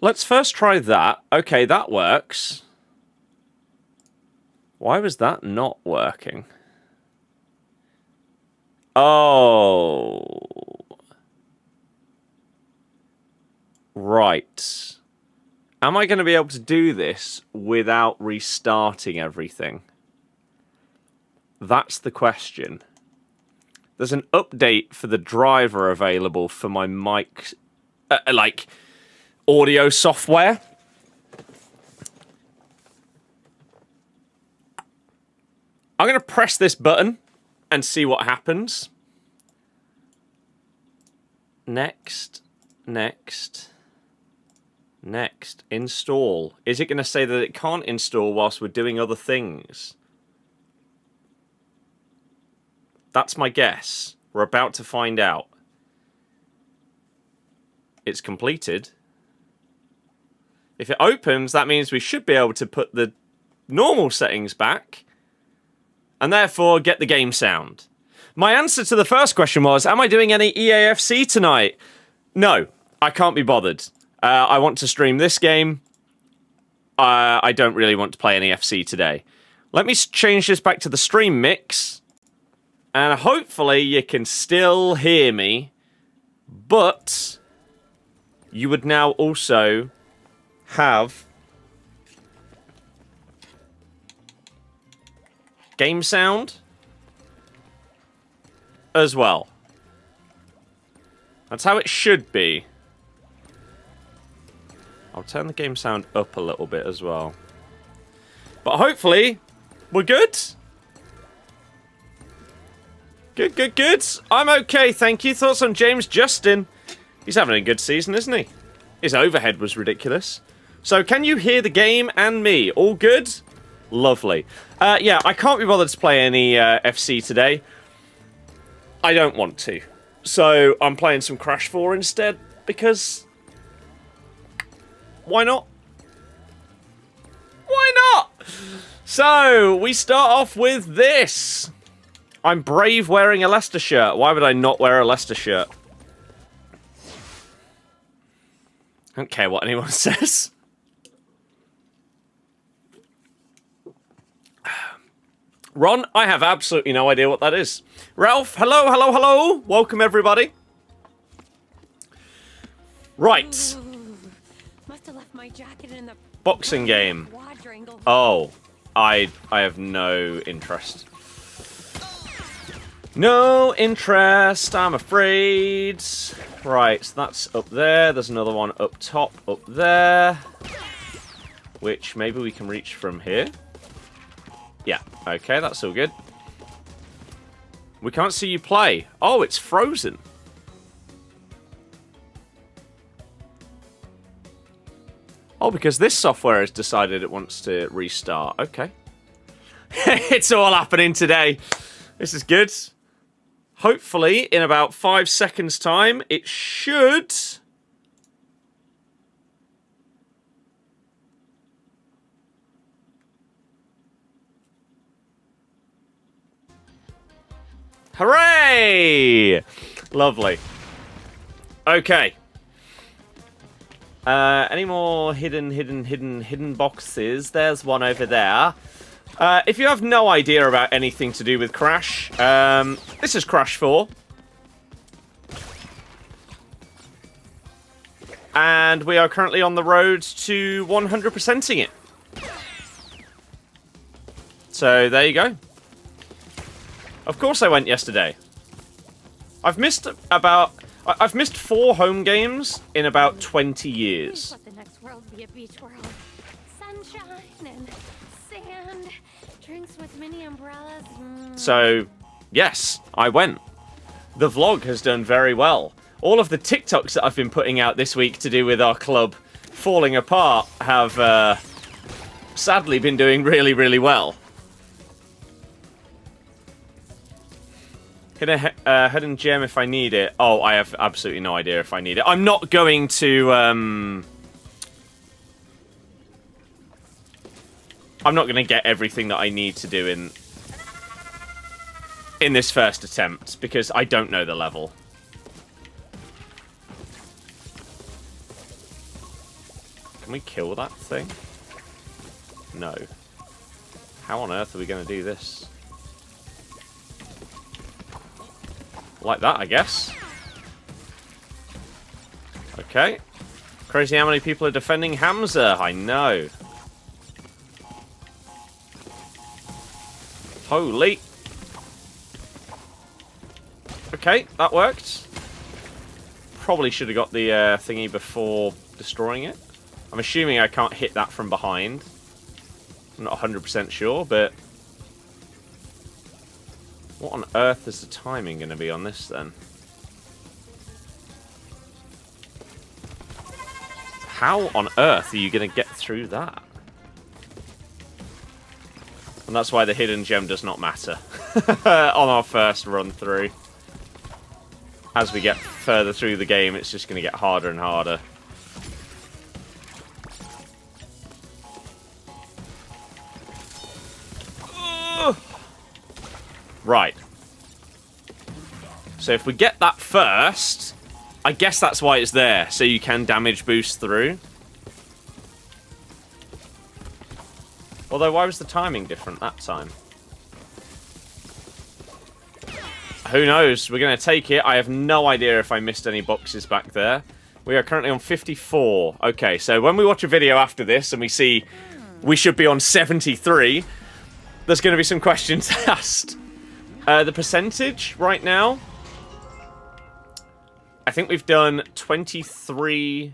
Let's first try that. Okay, that works. Why was that not working? Oh. Right. Am I going to be able to do this without restarting everything? That's the question. There's an update for the driver available for my mic, like, audio software. I'm going to press this button and see what happens. Next. Install. Is it going to say that it can't install whilst we're doing other things? That's my guess. We're about to find out. It's completed. If it opens, that means we should be able to put the normal settings back and therefore get the game sound. My answer to the first question was, am I doing any EAFC tonight? No, I can't be bothered. I want to stream this game. I don't really want to play any FC today. Let me change this back to the stream mix. And hopefully you can still hear me. But you would now also have game sound as well. That's how it should be. I'll turn the game sound up a little bit as well. But hopefully, we're good. Good. I'm okay, thank you. Thoughts on James Justin? He's having a good season, isn't he? His overhead was ridiculous. So, can you hear the game and me? All good? Lovely. Yeah, I can't be bothered to play any FC today. I don't want to. So, I'm playing some Crash 4 instead, because... why not? Why not? So, we start off with this. I'm brave wearing a Leicester shirt. Why would I not wear a Leicester shirt? I don't care what anyone says. Ron, I have absolutely no idea what that is. Ralph, hello. Welcome, everybody. Right. Must have left my jacket in the boxing game. Oh, I have no interest. No interest, I'm afraid. Right, so that's up there. There's another one up top, up there. Which maybe we can reach from here. Yeah, okay, that's all good. We can't see you play. Oh, it's frozen. Oh, because this software has decided it wants to restart. Okay. It's all happening today. This is good. Hopefully, in about 5 seconds' time, it should... Hooray! Lovely. Okay. Any more hidden boxes? There's one over there. If you have no idea about anything to do with Crash, this is Crash 4. And we are currently on the road to 100%ing it. So, there you go. Of course I went yesterday. I've missed 4 home games in about 20 years. Let the next world be a beach world. Sunshine and sand, drinks with mini umbrellas. So, yes, I went. The vlog has done very well. All of the TikToks that I've been putting out this week to do with our club falling apart have sadly been doing really, really well. Hidden gem if I need it. Oh, I have absolutely no idea if I need it. I'm not going to... I'm not going to get everything that I need to do in this first attempt, because I don't know the level. Can we kill that thing? No. How on earth are we going to do this? Like that, I guess. Okay. Crazy how many people are defending Hamza. I know. Holy. Okay, that worked. Probably should have got the thingy before destroying it. I'm assuming I can't hit that from behind. I'm not 100% sure, but... what on earth is the timing going to be on this, then? How on earth are you going to get through that? And that's why the hidden gem does not matter on our first run through. As we get further through the game, it's just going to get harder and harder. Right. So if we get that first, I guess that's why it's there, so you can damage boost through. Although, why was the timing different that time? Who knows? We're going to take it. I have no idea if I missed any boxes back there. We are currently on 54. Okay, so when we watch a video after this and we see we should be on 73, there's going to be some questions asked. The percentage right now, I think we've done 23...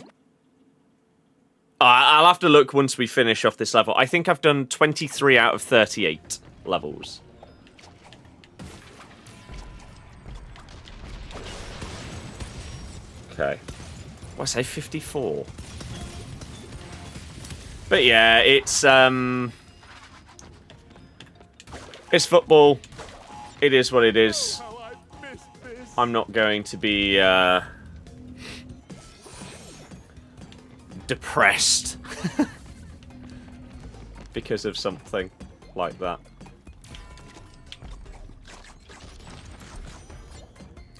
I'll have to look once we finish off this level. I think I've done 23 out of 38 levels. Okay. What did I say? 54. But yeah, it's football. It is what it is. I'm not going to be depressed because of something like that.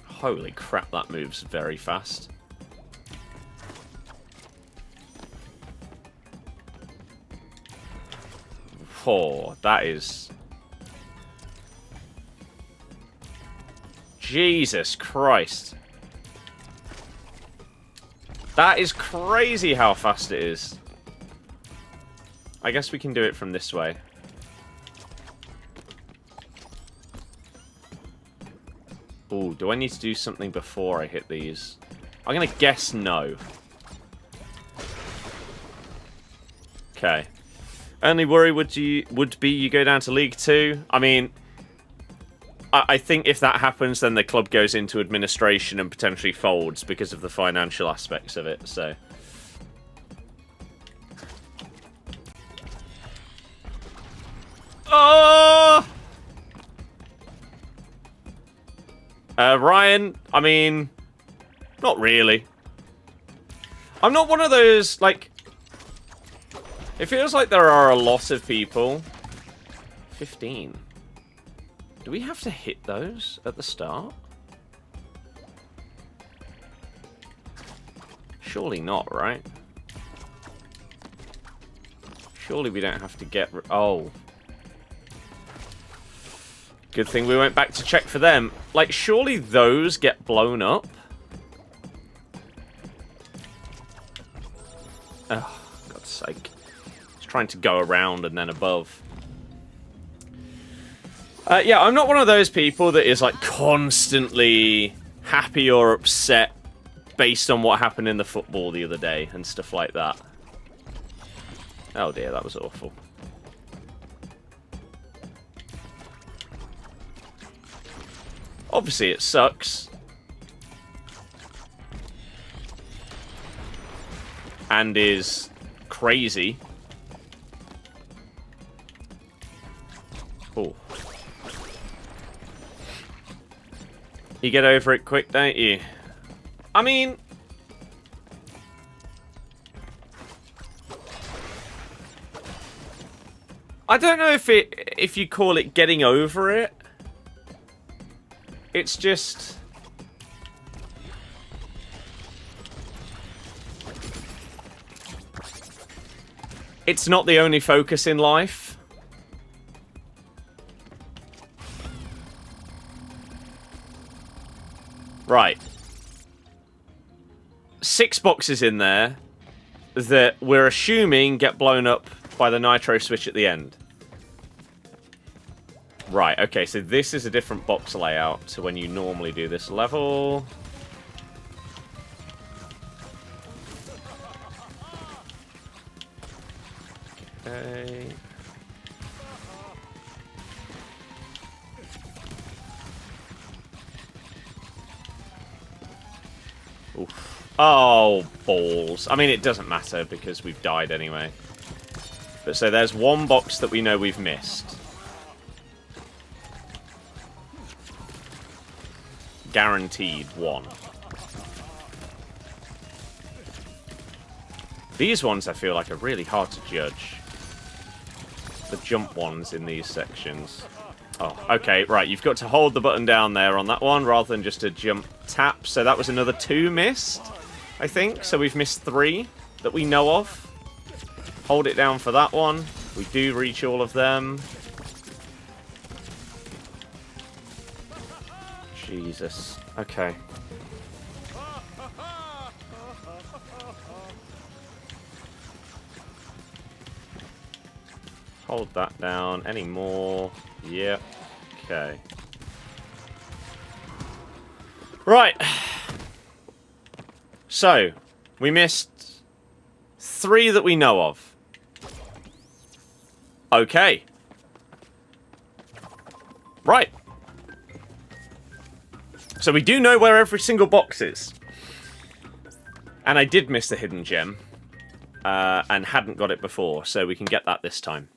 Holy crap, that moves very fast. Oh, that is... Jesus Christ. That is crazy how fast it is. I guess we can do it from this way. Ooh, do I need to do something before I hit these? I'm gonna guess no. Okay. Only worry would be you go down to League 2. I mean, I think if that happens, then the club goes into administration and potentially folds because of the financial aspects of it, so... Oh! Ryan, I mean... not really. I'm not one of those, like... It feels like there are a lot of people... 15... Do we have to hit those at the start? Surely not, right? Surely we don't have to get... Oh. Good thing we went back to check for them. Like, surely those get blown up? Oh, God's sake. It's trying to go around and then above. Yeah, I'm not one of those people that is, like, constantly happy or upset based on what happened in the football the other day and stuff like that. Oh dear, that was awful. Obviously, it sucks. And is crazy. Oh. You get over it quick, don't you? I mean... I don't know if you call it getting over it. It's just... It's not the only focus in life. Right. 6 boxes in there that we're assuming get blown up by the nitro switch at the end. Right, okay, so this is a different box layout to when you normally do this level. Okay. Oof. Oh, balls. I mean, it doesn't matter because we've died anyway. But so there's one box that we know we've missed. Guaranteed one. These ones I feel like are really hard to judge. The jump ones in these sections. Oh, okay, right. You've got to hold the button down there on that one rather than just a jump tap. So that was another 2 missed, I think. So we've missed 3 that we know of. Hold it down for that one. We do reach all of them. Jesus. Okay. Hold that down. Any more? Yep. Okay. Right. So, we missed 3 that we know of. Okay. Right. So we do know where every single box is. And I did miss the hidden gem. And hadn't got it before, so we can get that this time.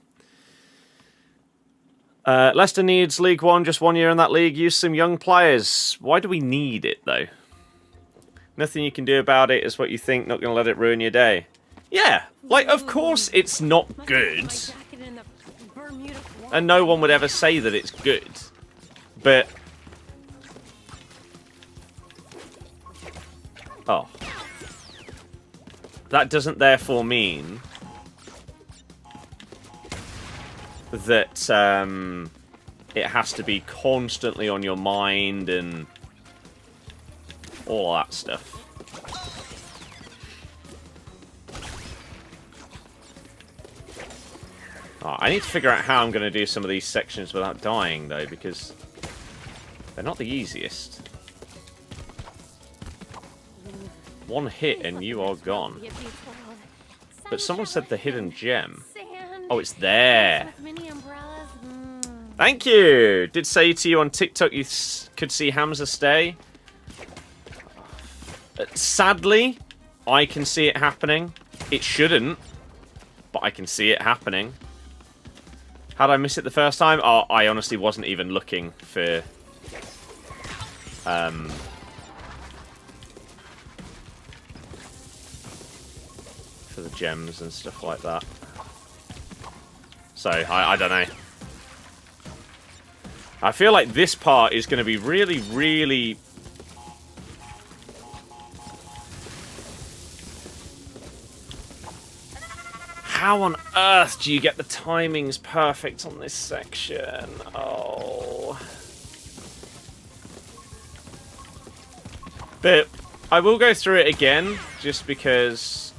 Leicester needs League One, just 1 year in that league. Use some young players. Why do we need it, though? Nothing you can do about it is what you think, not going to let it ruin your day. Yeah, like, of course it's not good. And no one would ever say that it's good. But... oh. That doesn't therefore mean that it has to be constantly on your mind and all that stuff. Oh, I need to figure out how I'm going to do some of these sections without dying, though, because they're not the easiest. One hit and you are gone. But someone said the hidden gem. Oh, it's there. Thank you. Did say to you on TikTok you could see Hamza stay. Sadly, I can see it happening. It shouldn't, but I can see it happening. How'd I miss it the first time? Oh, I honestly wasn't even looking for... for the gems and stuff like that. So, I don't know. I feel like this part is going to be really, really... How on earth do you get the timings perfect on this section? Oh. But I will go through it again, just because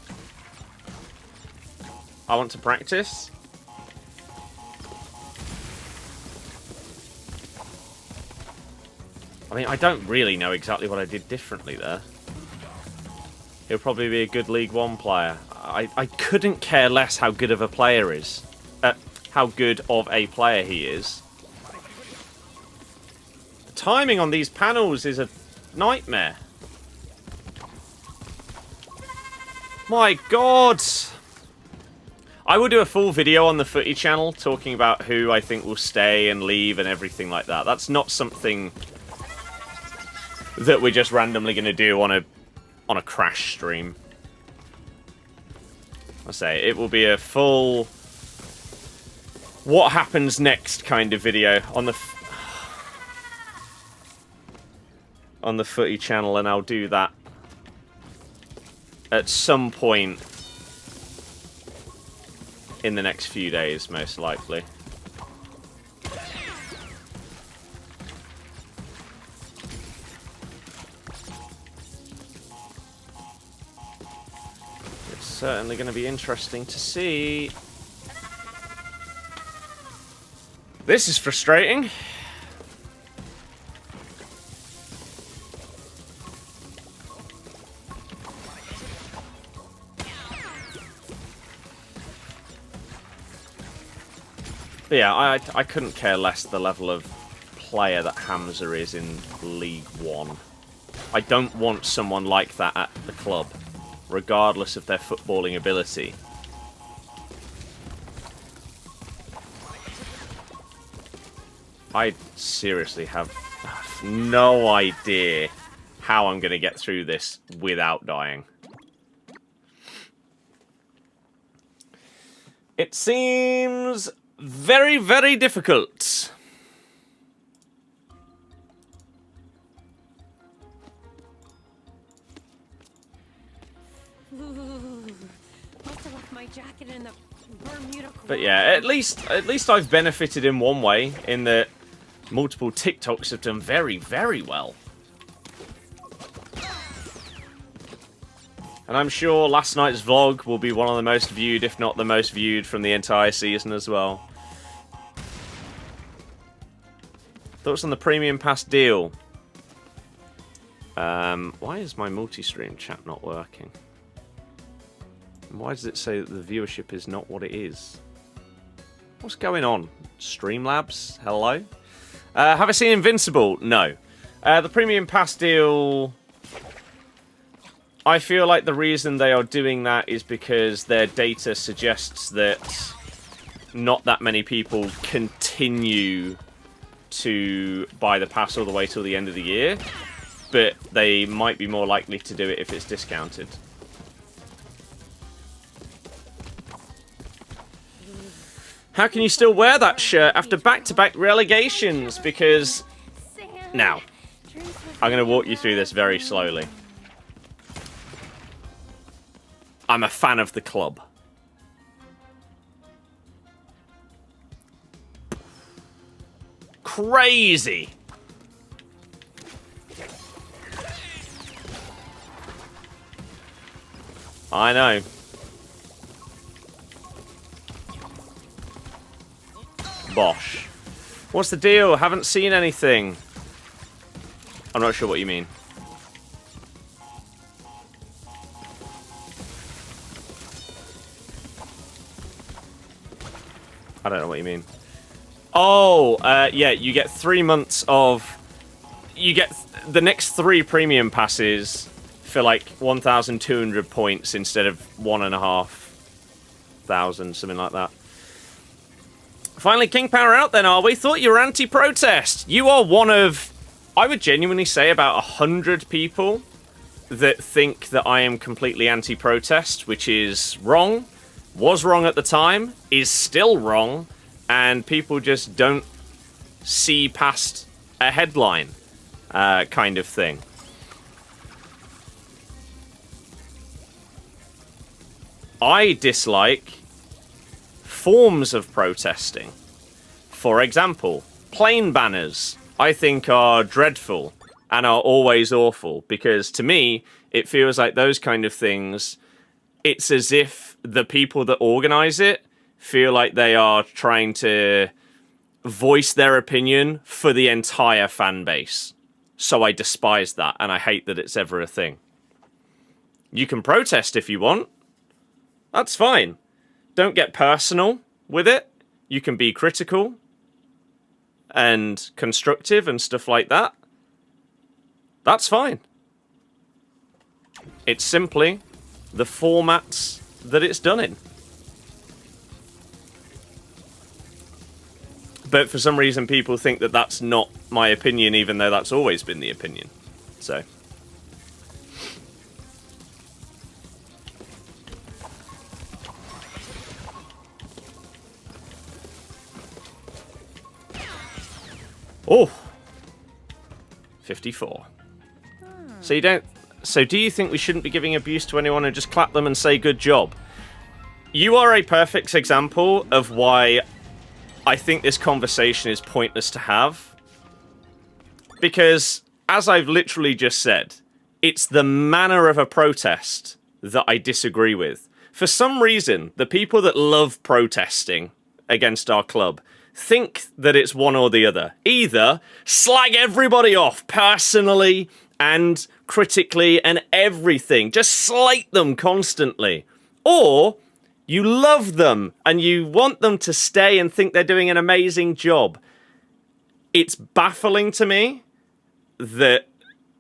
I want to practice. I mean, I don't really know exactly what I did differently there. He'll probably be a good League One player. I couldn't care less how good of a player is. How good of a player he is. The timing on these panels is a nightmare. My God! I will do a full video on the Footy channel talking about who I think will stay and leave and everything like that. That's not something that we're just randomly going to do on a crash stream. I say it will be a full what happens next kind of video on the Footy channel, and I'll do that at some point in the next few days, most likely. It's certainly going to be interesting to see. This is frustrating. But yeah, I couldn't care less the level of player that Hamza is in League One. I don't want someone like that at the club, regardless of their footballing ability. I seriously have no idea how I'm going to get through this without dying. It seems very, very difficult. Must have left my jacket in the Bermuda. But yeah, at least I've benefited in one way, in that multiple TikToks have done very, very well. And I'm sure last night's vlog will be one of the most viewed, if not the most viewed, from the entire season as well. Thoughts on the Premium Pass deal? Why is my multi-stream chat not working? And why does it say that the viewership is not what it is? What's going on? Streamlabs? Hello? Have I seen Invincible? No. The Premium Pass deal... I feel like the reason they are doing that is because their data suggests that not that many people continue to buy the pass all the way till the end of the year, but they might be more likely to do it if it's discounted. How can you still wear that shirt after back-to-back relegations? Because... Now, I'm going to walk you through this very slowly. I'm a fan of the club. Crazy. I know. Bosh. What's the deal? Haven't seen anything. I'm not sure what you mean. I don't know what you mean. Oh, yeah, you get 3 months of... You get the next 3 premium passes for like 1,200 points instead of 1,500, something like that. Finally, King Power out then, are we? Thought you were anti-protest. You are one of, I would genuinely say, about 100 people that think that I am completely anti-protest, which is wrong. Was wrong at the time, is still wrong, and people just don't see past a headline kind of thing. I dislike forms of protesting. For example, plain banners I think are dreadful and are always awful, because to me, it feels like those kind of things, it's as if the people that organize it feel like they are trying to voice their opinion for the entire fan base. So I despise that, and I hate that it's ever a thing. You can protest if you want. That's fine. Don't get personal with it. You can be critical and constructive and stuff like that. That's fine. It's simply the formats that it's done in. But for some reason people think that that's not my opinion, even though that's always been the opinion. So... Oh! 54. So you don't... So do you think we shouldn't be giving abuse to anyone and just clap them and say good job? You are a perfect example of why I think this conversation is pointless to have. Because, as I've literally just said, it's the manner of a protest that I disagree with. For some reason, the people that love protesting against our club think that it's one or the other. Either slag everybody off personally and critically and everything. Just slate them constantly. Or you love them and you want them to stay and think they're doing an amazing job. It's baffling to me that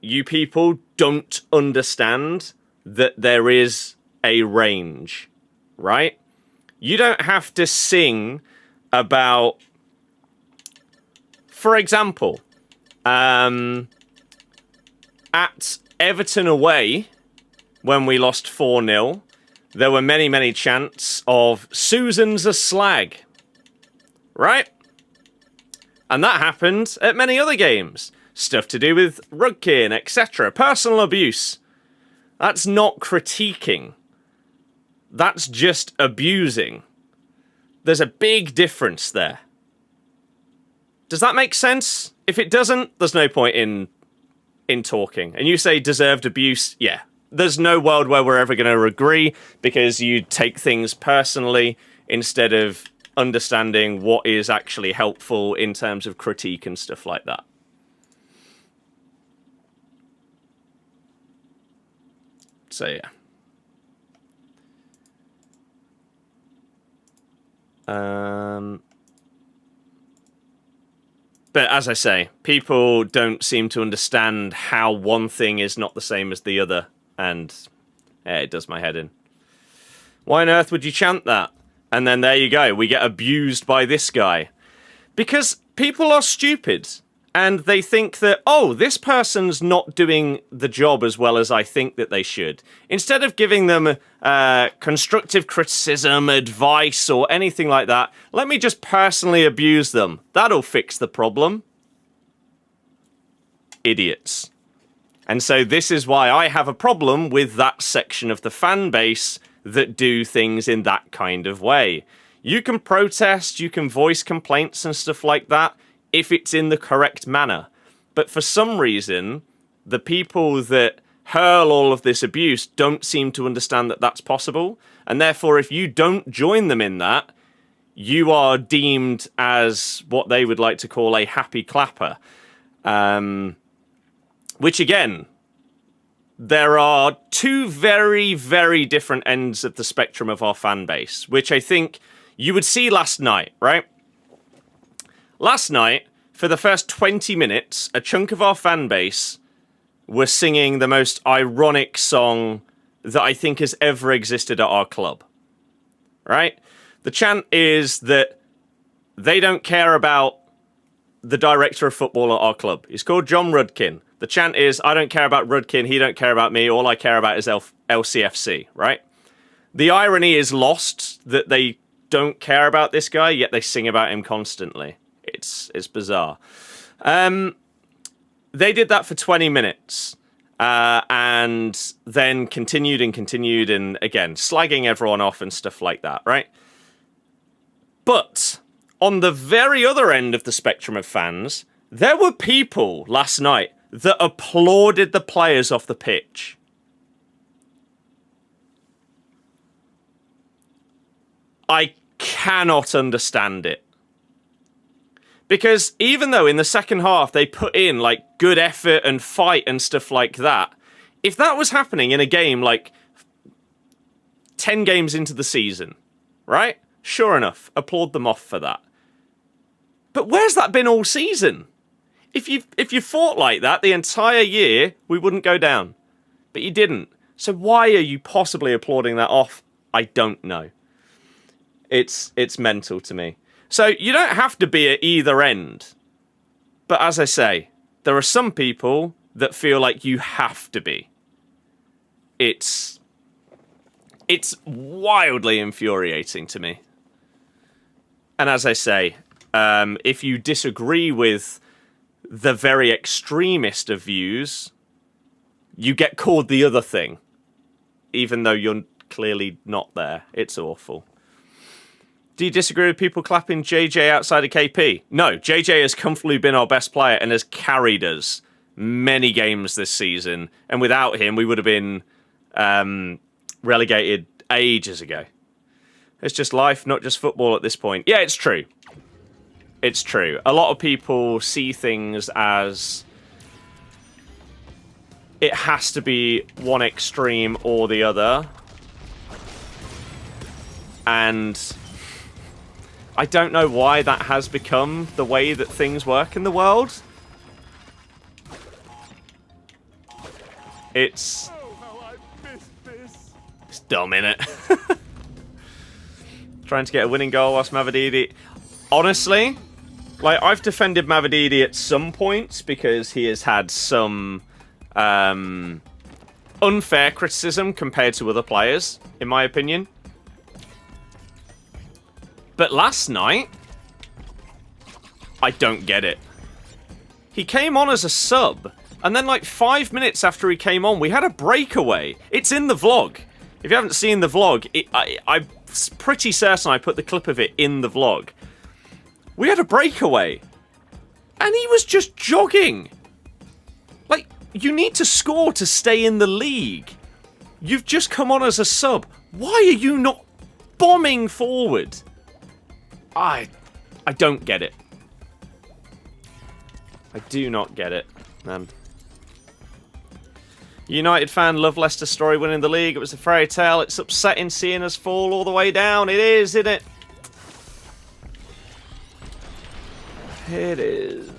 you people don't understand that there is a range, right? You don't have to sing about, for example, at Everton away, when we lost 4-0, there were many, many chants of Susan's a slag, right? And that happened at many other games. Stuff to do with Rudkin, etc. Personal abuse. That's not critiquing. That's just abusing. There's a big difference there. Does that make sense? If it doesn't, there's no point in talking. And you say deserved abuse, yeah. There's no world where we're ever going to agree because you take things personally instead of understanding what is actually helpful in terms of critique and stuff like that. So, yeah. But as I say, people don't seem to understand how one thing is not the same as the other. And yeah, it does my head in. Why on earth would you chant that? And then there you go, we get abused by this guy. Because people are stupid. And they think that, oh, this person's not doing the job as well as I think that they should. Instead of giving them constructive criticism, advice, or anything like that, let me just personally abuse them. That'll fix the problem. Idiots. And so this is why I have a problem with that section of the fan base that do things in that kind of way. You can protest, you can voice complaints and stuff like that, if it's in the correct manner. But for some reason, the people that hurl all of this abuse don't seem to understand that that's possible. And therefore, if you don't join them in that, you are deemed as what they would like to call a happy clapper. Which, again, there are two very, very different ends of the spectrum of our fan base, which I think you would see last night, right? Last night, for the first 20 minutes, a chunk of our fan base were singing the most ironic song that I think has ever existed at our club. Right? The chant is that they don't care about the director of football at our club. He's called John Rudkin. The chant is, I don't care about Rudkin, he don't care about me, all I care about is LCFC, right? The irony is lost that they don't care about this guy, yet they sing about him constantly. It's bizarre. They did that for 20 minutes and then continued and again, slagging everyone off and stuff like that, right? But on the very other end of the spectrum of fans, there were people last night that applauded the players off the pitch. I cannot understand it. Because even though in the second half they put in like good effort and fight and stuff like that, if that was happening in a game like 10 games into the season, right? Sure enough, applaud them off for that. But where's that been all season? If you fought like that the entire year, we wouldn't go down. But you didn't. So why are you possibly applauding that off? I don't know. It's mental to me. So you don't have to be at either end. But as I say, there are some people that feel like you have to be. It's wildly infuriating to me. And as I say, if you disagree with the very extremist of views, you get called the other thing, even though you're clearly not there. It's awful. Do you disagree with people clapping JJ outside of KP? No, JJ has comfortably been our best player and has carried us many games this season. And without him, we would have been relegated ages ago. It's just life, not just football at this point. Yeah, it's true. It's true. A lot of people see things as it has to be one extreme or the other. And I don't know why that has become the way that things work in the world. It's dumb, innit? Trying to get a winning goal whilst Mavididi... Honestly, like, I've defended Mavididi at some points because he has had some unfair criticism compared to other players, in my opinion. But last night, I don't get it. He came on as a sub, and then like 5 minutes after he came on, we had a breakaway. It's in the vlog. If you haven't seen the vlog, I'm pretty certain I put the clip of it in the vlog. We had a breakaway, and he was just jogging. Like, you need to score to stay in the league. You've just come on as a sub. Why are you not bombing forward? I don't get it. I do not get it, man. United fan, love Leicester's story winning the league. It was a fairy tale. It's upsetting seeing us fall all the way down. It is, isn't it? It is.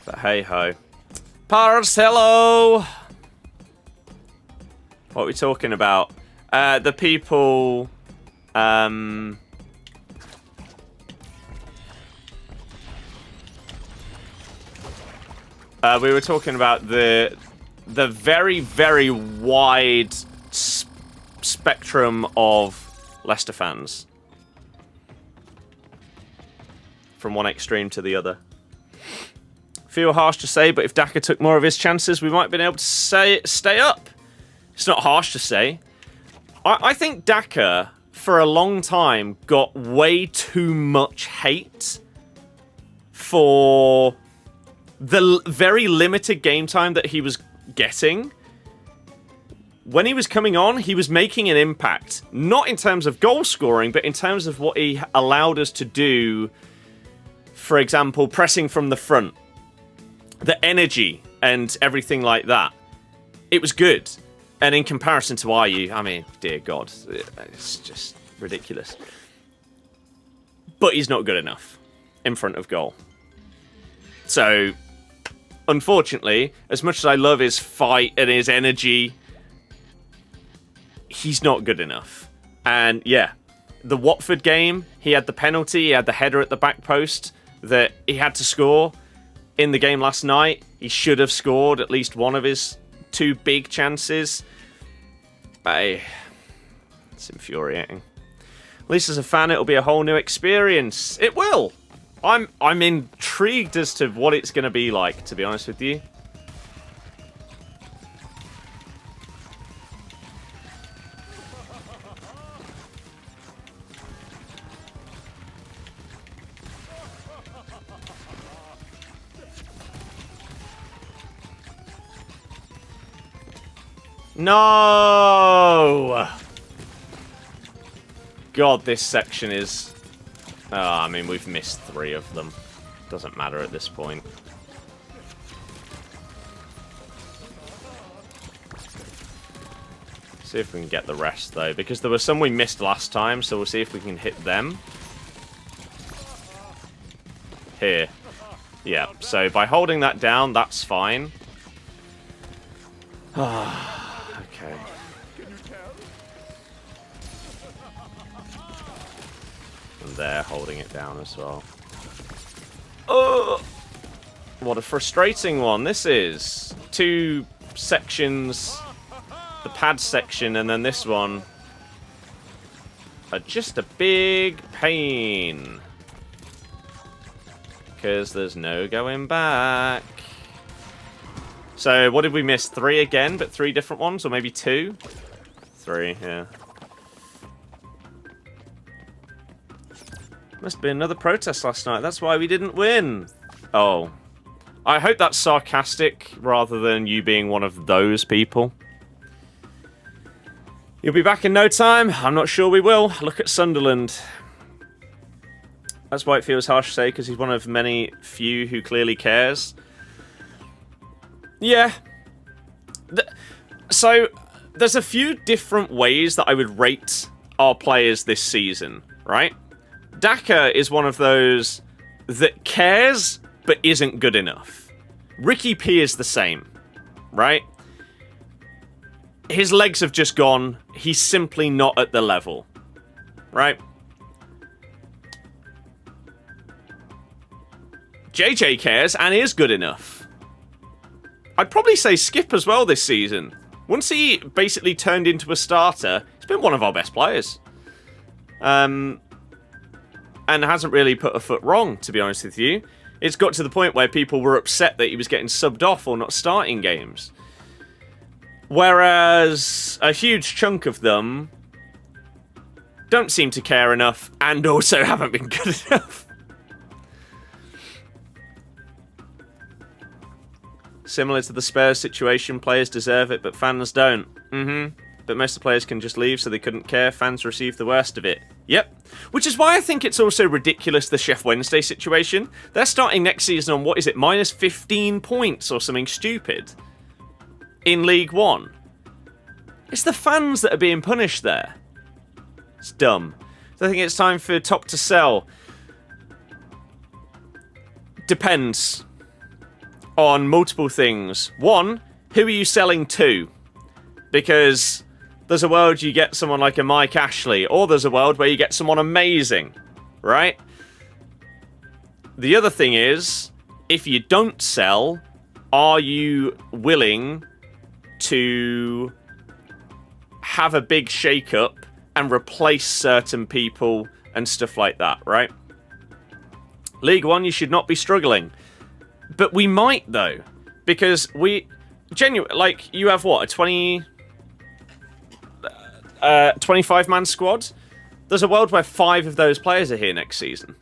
But hey ho. Parcello! What are we talking about? The people... we were talking about the very, very wide spectrum of Leicester fans. From one extreme to the other. Feel harsh to say, but if Daka took more of his chances, we might have been able to stay up. It's not harsh to say. I think Daka, for a long time, got way too much hate for the very limited game time that he was getting. When he was coming on, he was making an impact. Not in terms of goal scoring, but in terms of what he allowed us to do. For example, pressing from the front. The energy and everything like that. It was good. And in comparison to Ayew, I mean, dear God, it's just ridiculous. But he's not good enough in front of goal. So, unfortunately, as much as I love his fight and his energy, he's not good enough. And yeah, the Watford game, he had the penalty, he had the header at the back post that he had to score. In the game last night, he should have scored at least one of his two big chances. It's infuriating. At least as a fan, it'll be a whole new experience. It will. I'm intrigued as to what it's going to be like, to be honest with you. No! God, this section is... Oh, I mean, we've missed 3 of them. Doesn't matter at this point. See if we can get the rest, though. Because there were some we missed last time, so we'll see if we can hit them. Here. Yeah, so by holding that down, that's fine. Okay. And they're holding it down as well. Oh! What a frustrating one this is. 2 sections. The pad section and then this one. are just a big pain. Because there's no going back. So, what did we miss? 3 again, but 3 different ones? Or maybe 2? 3, yeah. Must have been another protest last night. That's why we didn't win. Oh. I hope that's sarcastic rather than you being one of those people. You'll be back in no time? I'm not sure we will. Look at Sunderland. That's why it feels harsh to say, because he's one of many few who clearly cares. Yeah. So, there's a few different ways that I would rate our players this season, right? Daka is one of those that cares, but isn't good enough. Ricky P is the same, right? His legs have just gone. He's simply not at the level, right? JJ cares and is good enough. I'd probably say Skip as well this season. Once he basically turned into a starter, he's been one of our best players. And hasn't really put a foot wrong, to be honest with you. It's got to the point where people were upset that he was getting subbed off or not starting games. Whereas a huge chunk of them don't seem to care enough and also haven't been good enough. Similar to the Spurs situation, players deserve it, but fans don't. But most of the players can just leave, so they couldn't care. Fans receive the worst of it. Yep. Which is why I think it's also ridiculous, the Chef Wednesday situation. They're starting next season on, what is it, minus 15 points or something stupid in League One. It's the fans that are being punished there. It's dumb. So I think it's time for Top to sell. Depends on multiple things. One, who are you selling to? Because there's a world you get someone like a Mike Ashley, or there's a world where you get someone amazing, right? The other thing is, if you don't sell, are you willing to have a big shake-up and replace certain people and stuff like that, right? League One, you should not be struggling. But we might, though, because we genuinely, like, you have what, a 25-man squad? There's a world where 5 of those players are here next season.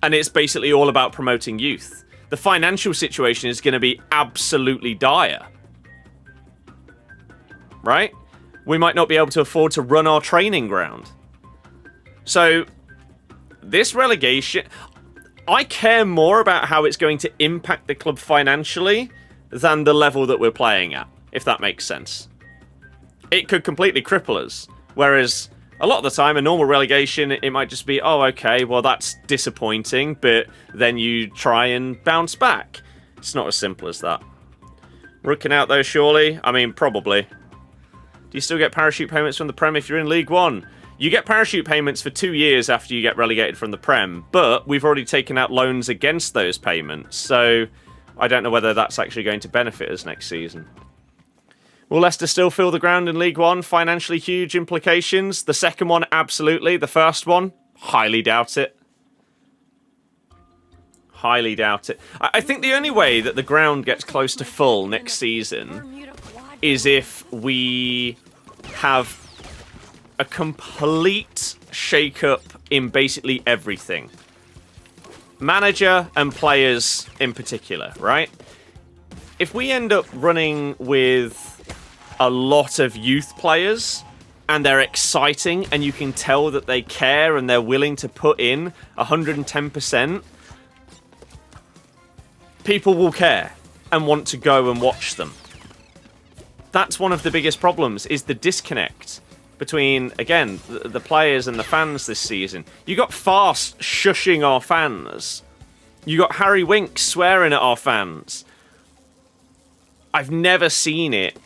And it's basically all about promoting youth. The financial situation is going to be absolutely dire. Right? We might not be able to afford to run our training ground. So, this relegation... I care more about how it's going to impact the club financially than the level that we're playing at, if that makes sense. It could completely cripple us. Whereas, a lot of the time, a normal relegation, it might just be, oh, okay, well, that's disappointing, but then you try and bounce back. It's not as simple as that. Rooking out, though, surely? I mean, probably. Do you still get parachute payments from the Prem if you're in League One? You get parachute payments for 2 years after you get relegated from the Prem, but we've already taken out loans against those payments, so I don't know whether that's actually going to benefit us next season. Will Leicester still fill the ground in League One? Financially huge implications. The second one, absolutely. The first one, highly doubt it. Highly doubt it. I think the only way that the ground gets close to full next season is if we have a complete shake-up in basically everything. Manager and players in particular, right? If we end up running with a lot of youth players and they're exciting and you can tell that they care and they're willing to put in 110%, people will care and want to go and watch them. That's one of the biggest problems, is the disconnect between, again, the players and the fans this season. You got Fast shushing our fans. You got Harry Winks swearing at our fans. I've never seen it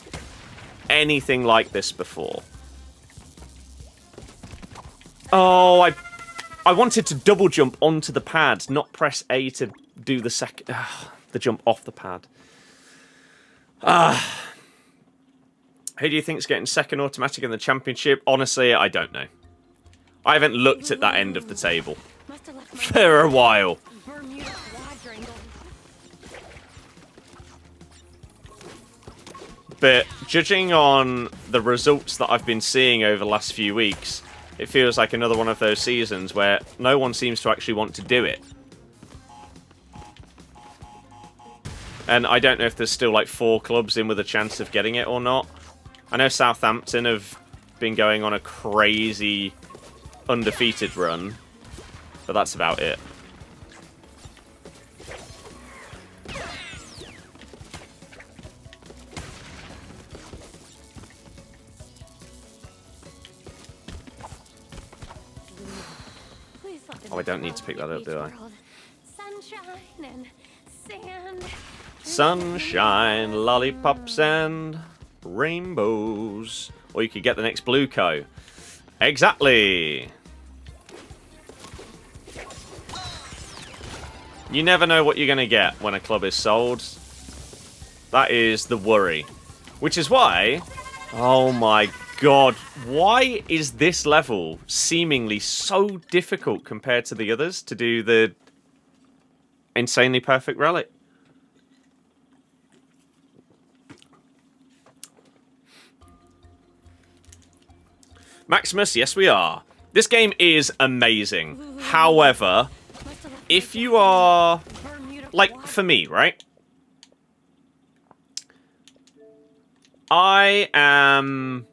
anything like this before. Oh, I wanted to double jump onto the pad, not press A to do the second... the jump off the pad. Who do you think's getting second automatic in the Championship? Honestly, I don't know. I haven't looked at that end of the table Must have left my for a while. Bermuda quadrangle. But judging on the results that I've been seeing over the last few weeks, it feels like another one of those seasons where no one seems to actually want to do it. And I don't know if there's still like 4 clubs in with a chance of getting it or not. I know Southampton have been going on a crazy undefeated run, but that's about it. Oh, I don't need to pick that up, do I? Sunshine and sand. Sunshine, lollipops, and rainbows. Or you could get the next Blue Co. Exactly. You never know what you're going to get when a club is sold. That is the worry. Which is why... Oh my god. Why is this level seemingly so difficult compared to the others to do the insanely perfect relic? Maximus, yes we are. This game is amazing. However, if you are... Like, for me, right? I am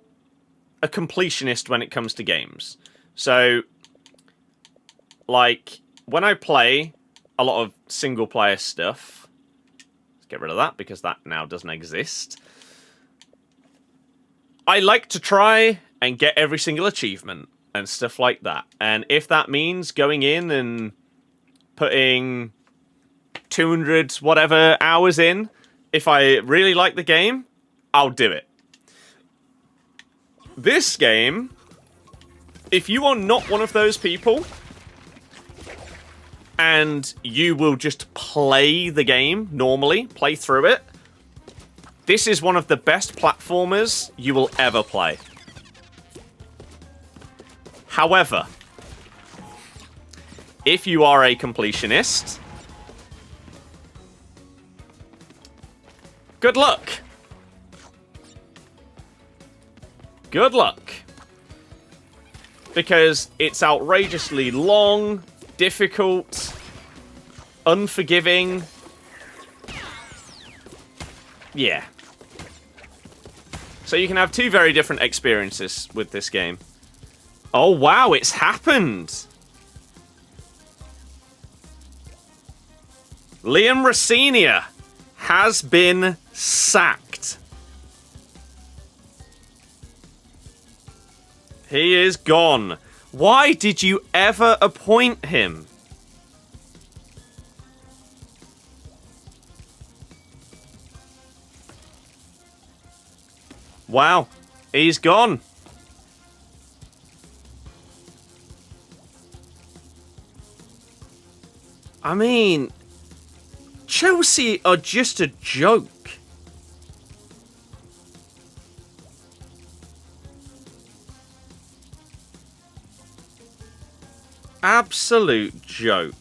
a completionist when it comes to games. So, like, when I play a lot of single-player stuff... Let's get rid of that, because that now doesn't exist. I like to try and get every single achievement and stuff like that. And if that means going in and putting 200 whatever hours in, if I really like the game, I'll do it. This game, if you are not one of those people, and you will just play the game normally, play through it, this is one of the best platformers you will ever play. However, if you are a completionist, good luck. Good luck. Because it's outrageously long, difficult, unforgiving. Yeah. So you can have 2 very different experiences with this game. Oh wow, it's happened! Liam Rosenia has been sacked. He is gone. Why did you ever appoint him? Wow, he's gone. I mean, Chelsea are just a joke. Absolute joke.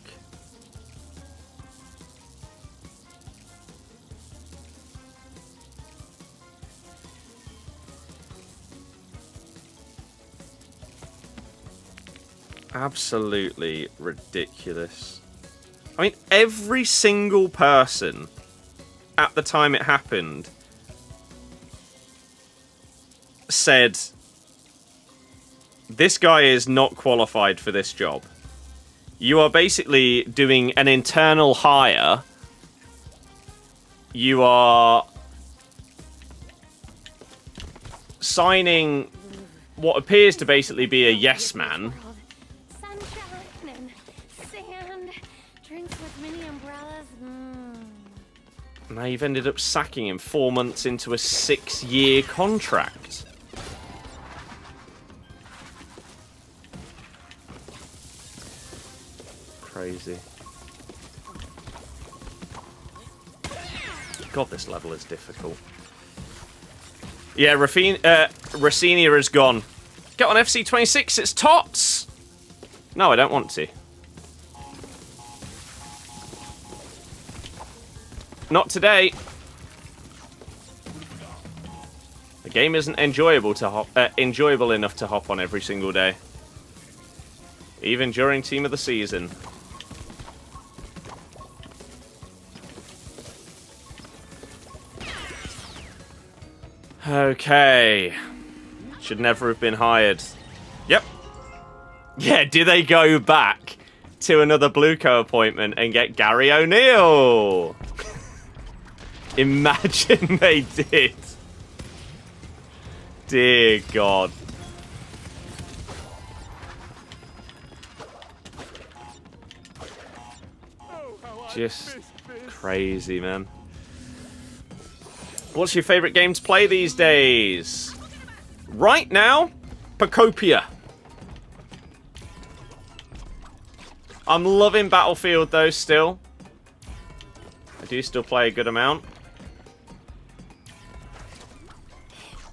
Absolutely ridiculous. I mean, every single person at the time it happened said, this guy is not qualified for this job. You are basically doing an internal hire. You are signing what appears to basically be a yes man. Sunshine and sand. Drinks with mini umbrellas. Now you've ended up sacking him 4 months into a 6-year contract. Crazy. God, this level is difficult. Yeah, Rosenia is gone. Get on FC26, it's TOTS! No, I don't want to. Not today. The game isn't enjoyable enough to hop on every single day. Even during Team of the Season. Okay. Should never have been hired. Yep. Yeah, do they go back to another Blueco appointment and get Gary O'Neill? Imagine they did. Dear God. Just crazy, man. What's your favorite game to play these days? Right now, Pacopia. I'm loving Battlefield though still. I do still play a good amount.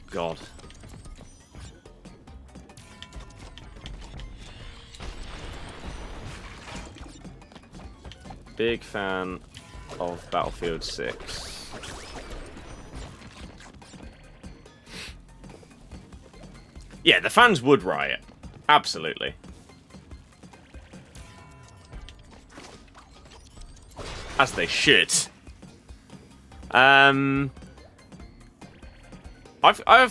God. Big fan of Battlefield 6. Yeah, the fans would riot. Absolutely. As they should. I've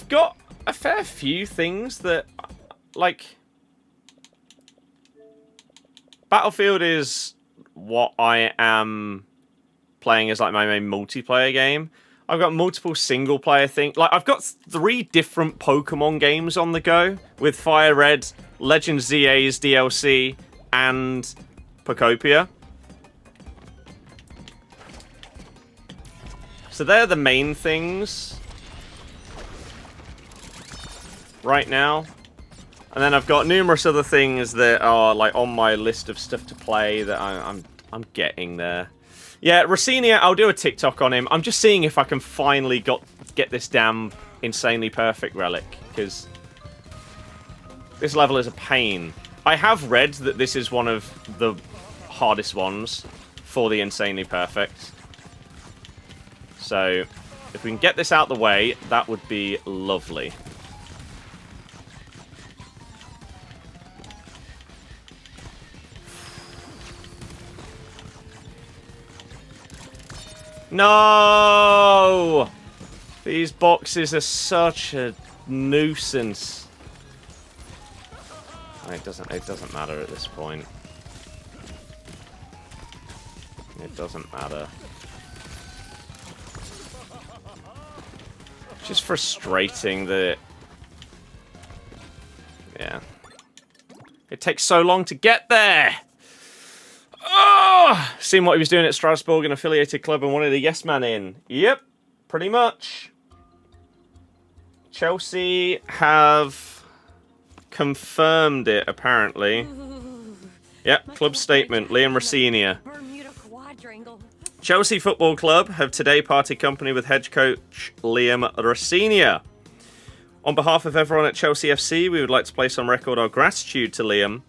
got a fair few things that, like, Battlefield is what I am playing as like my main multiplayer game. I've got multiple single player things. Like, I've got 3 different Pokemon games on the go with Fire Red, Legend ZA's DLC, and Pacopia. So they're the main things right now. And then I've got numerous other things that are like on my list of stuff to play that I'm getting there. Yeah, Rossinia, I'll do a TikTok on him. I'm just seeing if I can finally get this damn insanely perfect relic, because this level is a pain. I have read that this is one of the hardest ones for the insanely perfect. So, if we can get this out the way, that would be lovely. No! These boxes are such a nuisance. It doesn't matter at this point. It doesn't matter. It's just frustrating that... Yeah. It takes so long to get there! Oh! Seen what he was doing at Strasbourg, an affiliated club, and wanted a yes man in. Yep, pretty much. Chelsea have confirmed it, apparently. Yep, club statement, Liam Rossinia. Chelsea Football Club have today parted company with head coach Liam Rossinia. On behalf of everyone at Chelsea FC, we would like to place on record our gratitude to Liam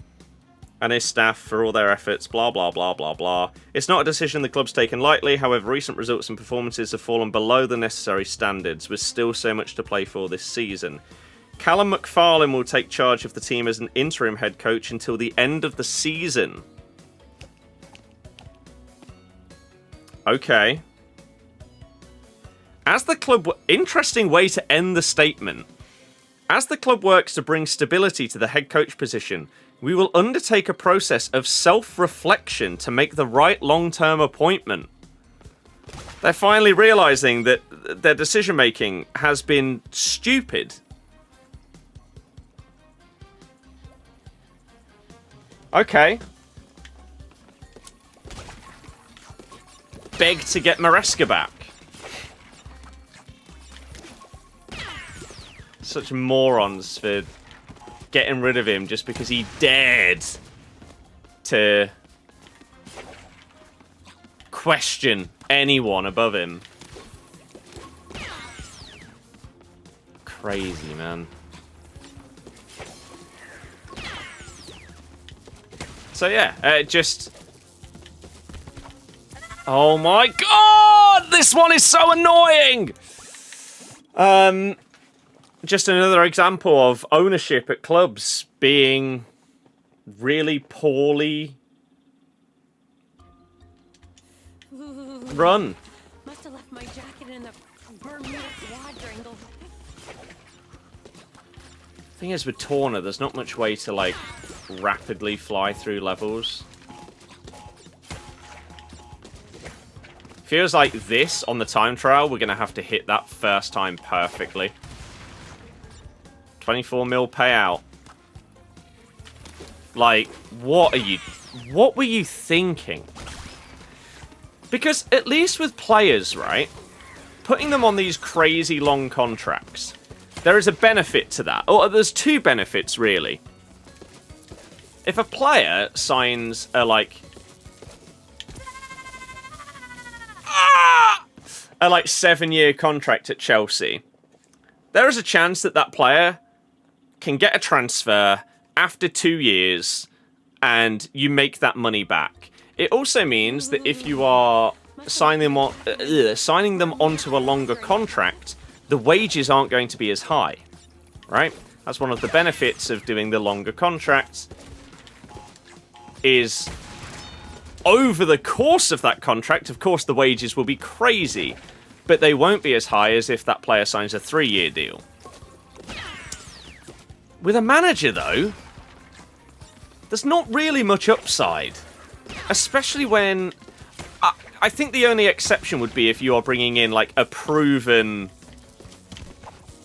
and his staff for all their efforts, blah, blah, blah, blah, blah. It's not a decision the club's taken lightly, however, recent results and performances have fallen below the necessary standards, with still so much to play for this season. Callum McFarlane will take charge of the team as an interim head coach until the end of the season. Okay. As the club... Interesting way to end the statement. As the club works to bring stability to the head coach position, we will undertake a process of self-reflection to make the right long-term appointment. They're finally realizing that their decision-making has been stupid. Okay. Beg to get Maresca back. Such morons for getting rid of him just because he dared to question anyone above him. Crazy, man. So yeah, just... Oh my god! This one is so annoying! Just another example of ownership at clubs being really poorly run. Must have left my jacket in the Bermuda quadrangle. Thing is, with Torna, there's not much way to, like, rapidly fly through levels. Feels like this, on the time trial, we're going to have to hit that first time perfectly. 24 mil payout. Like, what were you thinking? Because at least with players, right, putting them on these crazy long contracts, there is a benefit to that. Or there's two benefits, really. If a player signs a, like... a, like, 7-year contract at Chelsea, there is a chance that that player can get a transfer after 2 years and you make that money back. It also means that if you are signing them onto a longer contract, the wages aren't going to be as high, right? That's one of the benefits of doing the longer contracts, is over the course of that contract, of course, the wages will be crazy, but they won't be as high as if that player signs a 3-year deal. With a manager, though, there's not really much upside, especially when... I think the only exception would be if you are bringing in, like, a proven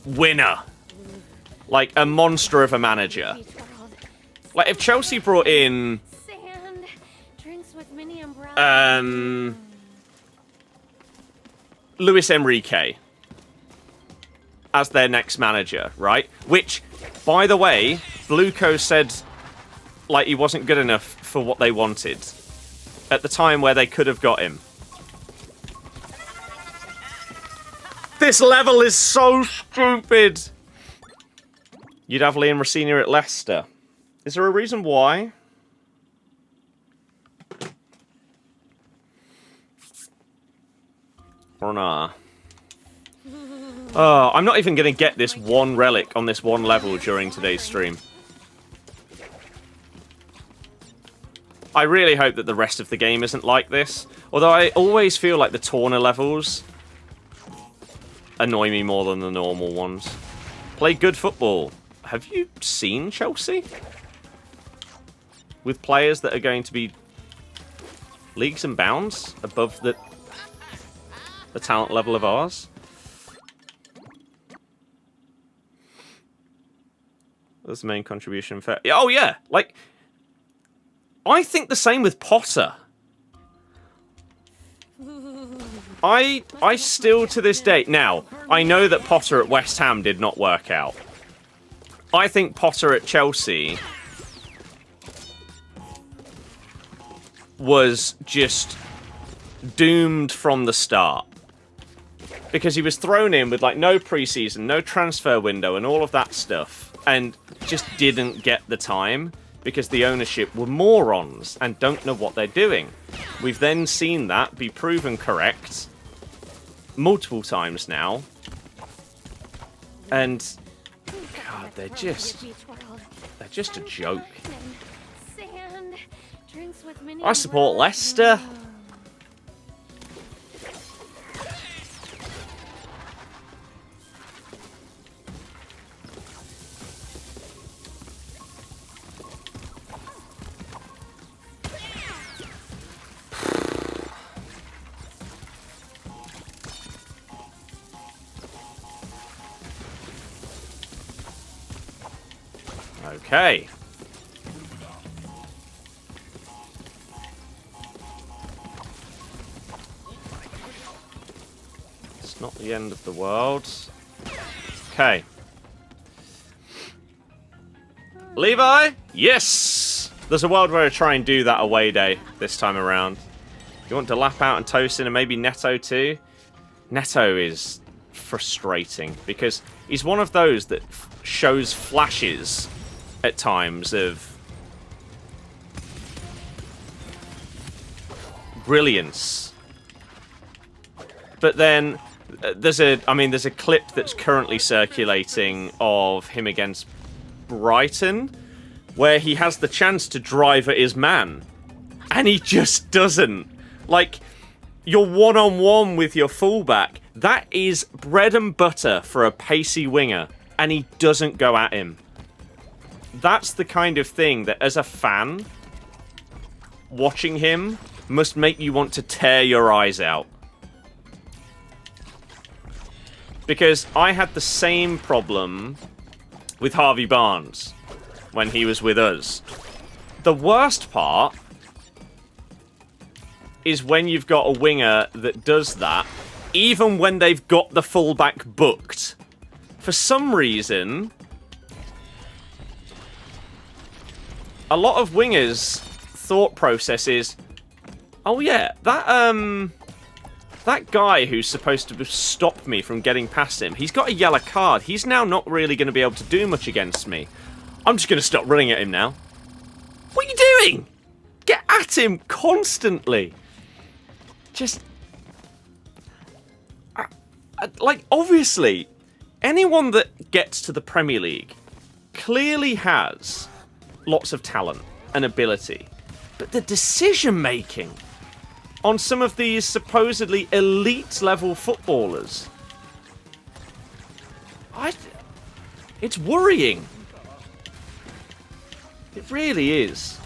winner. Like, a monster of a manager. Like, if Chelsea brought in... Sand, drinks with mini umbrellas. Luis Enrique as their next manager, right? Which, by the way, Blueco said, like, he wasn't good enough for what they wanted at the time where they could have got him. This level is so stupid. You'd have Liam Rossini at Leicester. Is there a reason why? Or nah? Oh, I'm not even going to get this one relic on this one level during today's stream. I really hope that the rest of the game isn't like this. Although I always feel like the Torna levels annoy me more than the normal ones. Play good football. Have you seen Chelsea? With players that are going to be leagues and bounds above the talent level of ours? That's the main contribution. Oh, yeah. Like, I think the same with Potter. I still, to this day... Now, I know that Potter at West Ham did not work out. I think Potter at Chelsea was just doomed from the start. Because he was thrown in with, like, no preseason, no transfer window, and all of that stuff. And just didn't get the time. Because the ownership were morons and don't know what they're doing. We've then seen that be proven correct multiple times now. And God, they're just a joke. I support Leicester. Okay. It's not the end of the world. Okay. Levi? Yes! There's a world where I try and do that away day this time around. You want to lap out and Tosin and maybe Neto too? Neto is frustrating because he's one of those that shows flashes at times of brilliance. But then there's a clip that's currently circulating of him against Brighton where he has the chance to drive at his man and he just doesn't. Like, you're one-on-one with your fullback. That is bread and butter for a pacey winger, and he doesn't go at him. That's the kind of thing that, as a fan, watching him must make you want to tear your eyes out. Because I had the same problem with Harvey Barnes when he was with us. The worst part is when you've got a winger that does that, even when they've got the fullback booked. For some reason, a lot of wingers' thought process is, oh yeah, that guy who's supposed to stop me from getting past him, he's got a yellow card. He's now not really going to be able to do much against me. I'm just going to stop running at him now. What are you doing? Get at him constantly. Just... like, obviously, anyone that gets to the Premier League clearly has lots of talent and ability. But the decision-making on some of these supposedly elite-level footballers, it's worrying. It really is.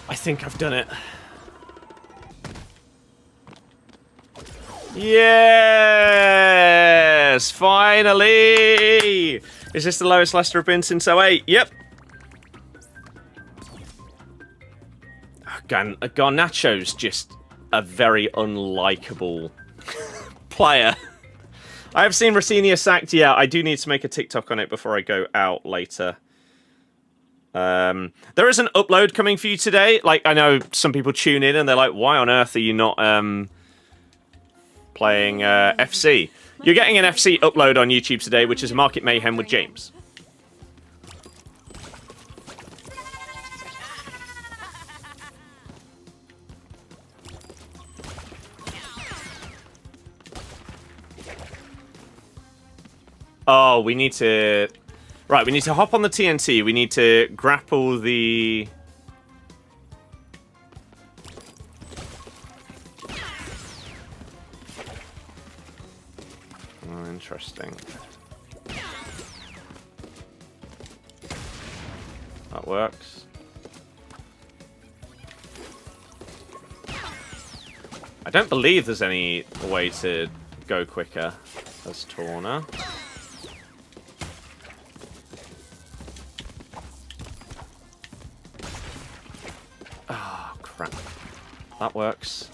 I think I've done it. Yes! Finally! Is this the lowest Leicester have been since '08? Yep. Garnacho's just a very unlikable player. I have seen Rossini sacked. Yeah, I do need to make a TikTok on it before I go out later. There is an upload coming for you today. Like, I know some people tune in and they're like, why on earth are you not playing FC? You're getting an FC upload on YouTube today, which is Market Mayhem with James. Oh, we need to... Right, we need to hop on the TNT. We need to grapple the... Oh, interesting. That works. I don't believe there's any way to go quicker as Torna. Oh, crap. That works.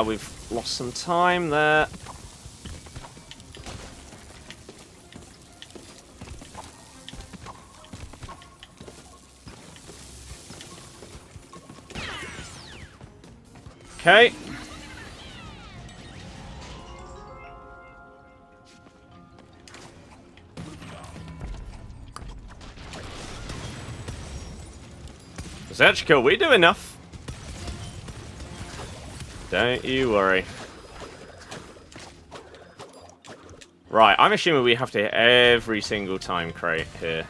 We've lost some time there. Okay. Zechka, we do enough. Don't you worry. Right, I'm assuming we have to hit every single time crate here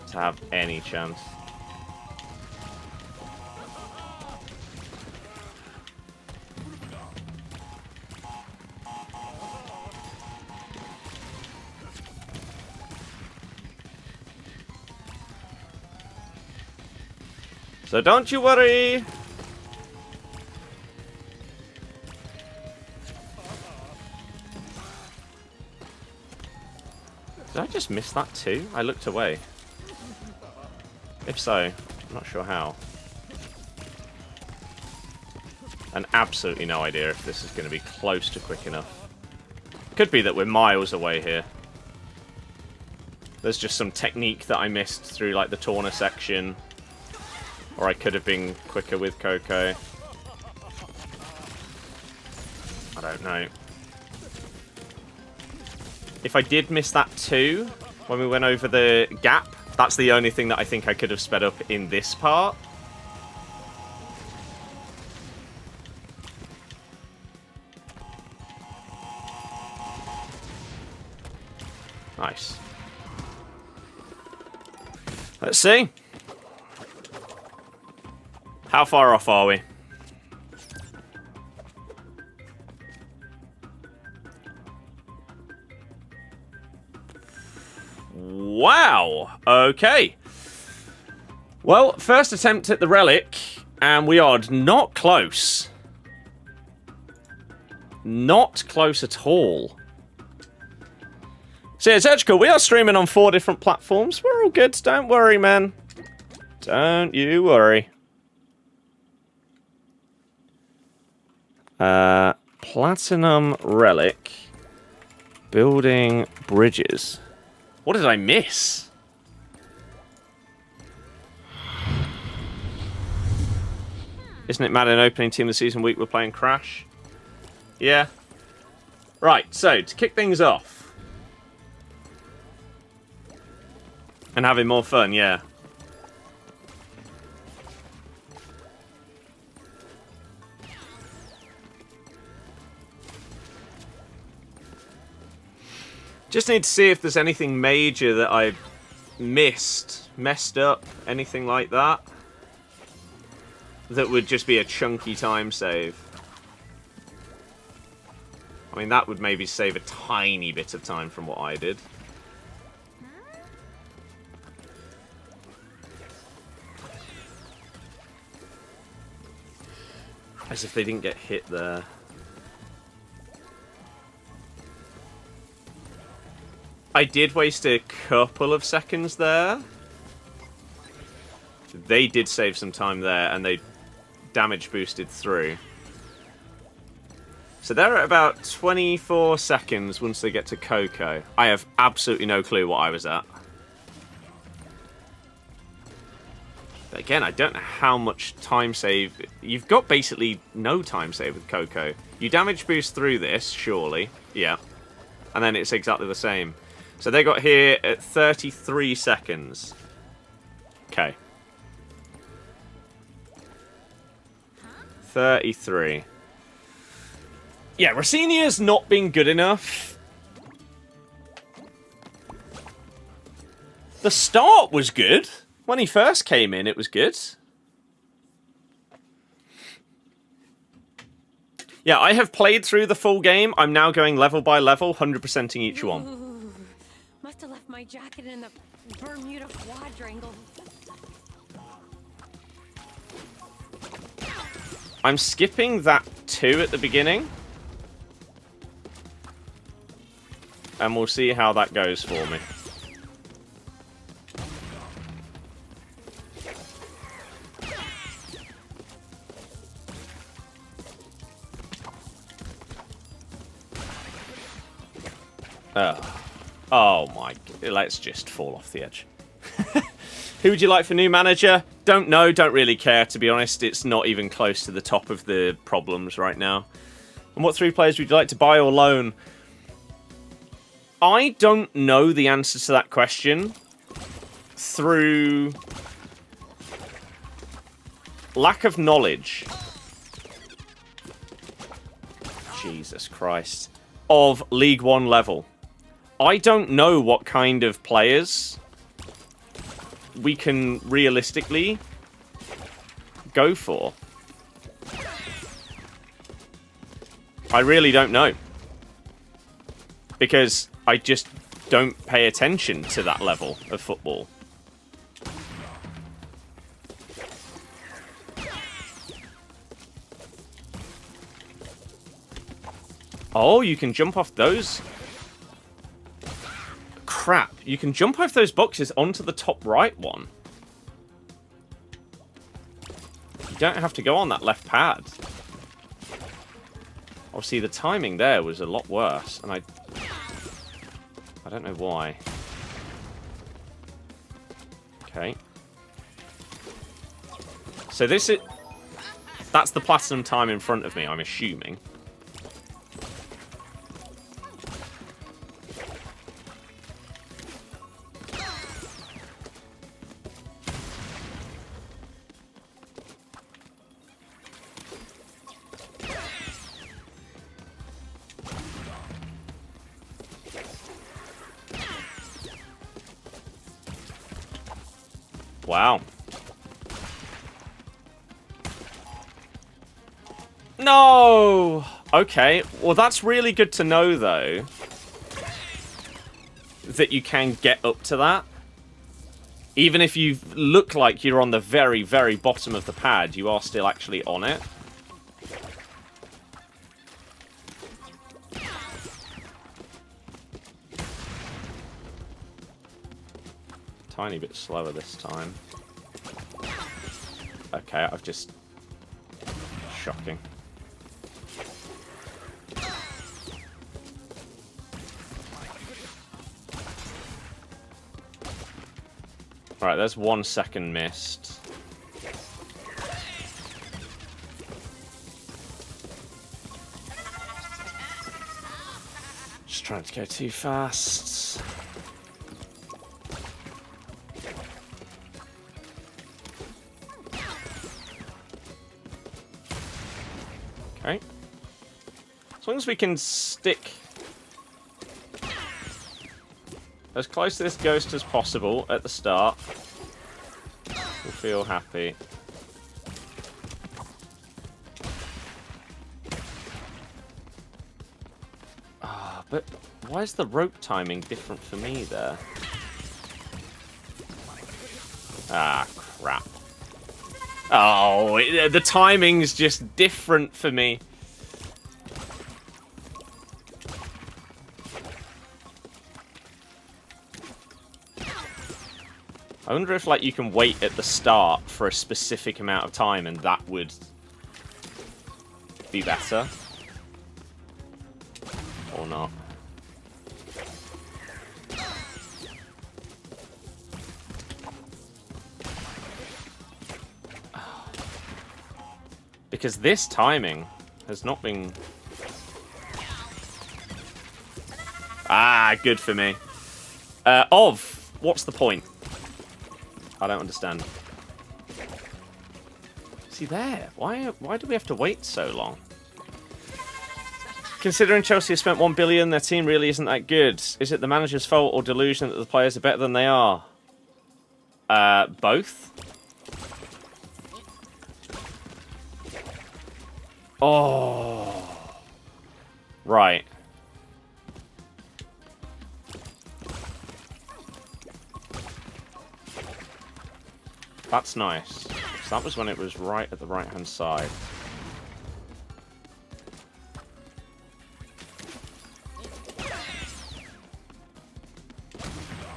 to have any chance. So don't you worry. Did I just miss that too? I looked away. If so, I'm not sure how. And absolutely no idea if this is going to be close to quick enough. Could be that we're miles away here. There's just some technique that I missed through like the Torna section. Or I could have been quicker with Coco. I don't know. If I did miss that too, when we went over the gap, that's the only thing that I think I could have sped up in this part. Nice. Let's see. How far off are we? Wow. Okay. Well, first attempt at the relic, and we are not close. Not close at all. So yeah, Edgecool, we are streaming on 4 different platforms. We're all good. Don't worry, man. Don't you worry. Platinum relic. Building bridges. What did I miss? Isn't it mad in opening team of the season week we're playing Crash? Yeah. Right, so to kick things off. And having more fun, yeah. Just need to see if there's anything major that I messed up, anything like that. That would just be a chunky time save. I mean, that would maybe save a tiny bit of time from what I did. As if they didn't get hit there. I did waste a couple of seconds there. They did save some time there, and they damage boosted through. So they're at about 24 seconds once they get to Coco. I have absolutely no clue what I was at. But again, I don't know how much time save... You've got basically no time save with Coco. You damage boost through this, surely. Yeah. And then it's exactly the same. So they got here at 33 seconds. Okay. 33. Yeah, Rossinia's not been good enough. The start was good. When he first came in, it was good. Yeah, I have played through the full game. I'm now going level by level, 100%ing each one. Must have left my jacket in the Bermuda quadrangle. I'm skipping that 2 at the beginning. And we'll see how that goes for me. Oh my... Let's just fall off the edge. Who would you like for new manager? Don't know, don't really care, to be honest. It's not even close to the top of the problems right now. And what 3 players would you like to buy or loan? I don't know the answer to that question through lack of knowledge. Jesus Christ. Of League One level. I don't know what kind of players we can realistically go for. I really don't know. Because I just don't pay attention to that level of football. Oh, you can jump off those. Crap. You can jump off those boxes onto the top right one. You don't have to go on that left pad. Obviously, the timing there was a lot worse, and I don't know why. Okay. So this is... That's the platinum time in front of me, I'm assuming. Wow. No! Okay, well that's really good to know, though. That you can get up to that. Even if you look like you're on the very, very bottom of the pad, you are still actually on it. Tiny bit slower this time. Okay, I've just... Shocking. Alright, there's 1 second missed. Just trying to go too fast. Okay. As long as we can stick as close to this ghost as possible at the start, we'll feel happy. Ah, but why is the rope timing different for me there? Ah, crap. Oh, the timing's just different for me. I wonder if, like, you can wait at the start for a specific amount of time and that would be better. Or not. Because this timing has not been... Ah, good for me. What's the point? I don't understand. See there? Why do we have to wait so long? Considering Chelsea has spent 1 billion, their team really isn't that good. Is it the manager's fault or delusion that the players are better than they are? Both. Oh. Right. That's nice. So that was when it was right at the right-hand side.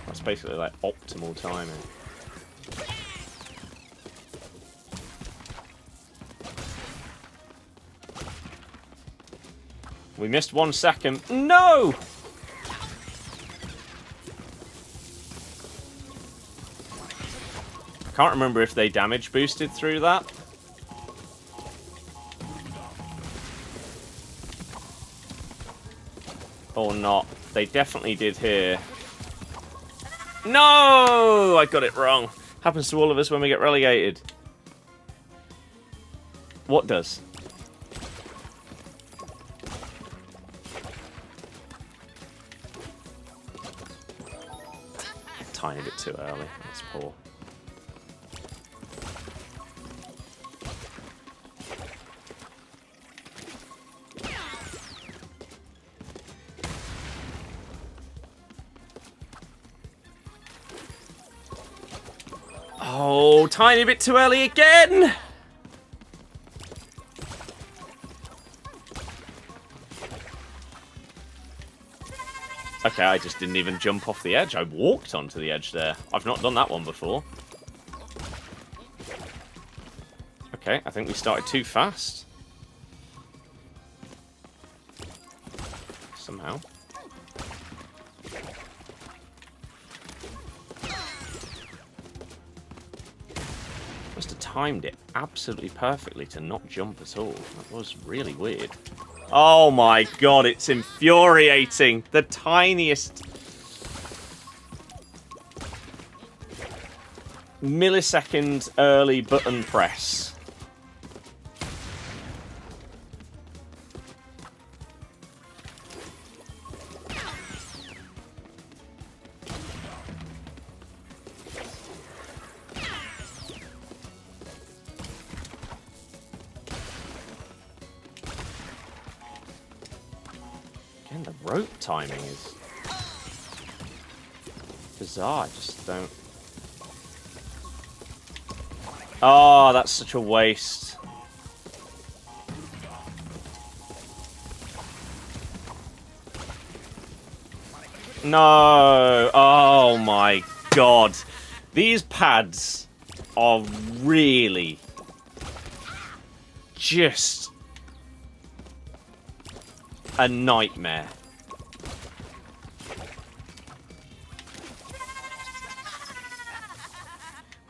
That's basically like optimal timing. We missed 1 second. No! I can't remember if they damage boosted through that. Or not. They definitely did here. No! I got it wrong. Happens to all of us when we get relegated. What does? tiny bit too early. That's poor. Oh, tiny bit too early again! Okay, I just didn't even jump off the edge. I walked onto the edge there. I've not done that one before. Okay, I think we started too fast. Somehow. Must have timed it absolutely perfectly to not jump at all. That was really weird. Oh my god, it's infuriating. The tiniest millisecond early button press. Again, the rope timing is bizarre. I just don't... Oh, that's such a waste. No! Oh my god. These pads are really just a nightmare.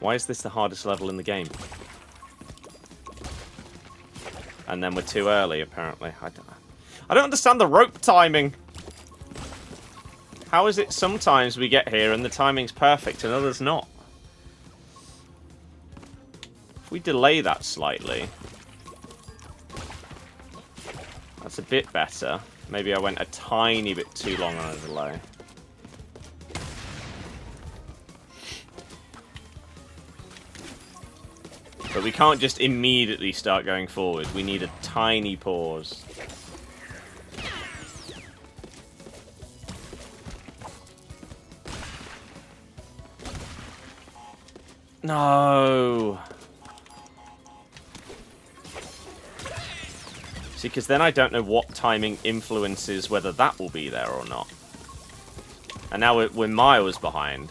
Why is this the hardest level in the game? And then we're too early, apparently. I don't understand the rope timing. How is it sometimes we get here and the timing's perfect and others not? If we delay that slightly... That's a bit better. Maybe I went a tiny bit too long on a delay. But we can't just immediately start going forward. We need a tiny pause. No! See, because then I don't know what timing influences whether that will be there or not. And now we're miles behind.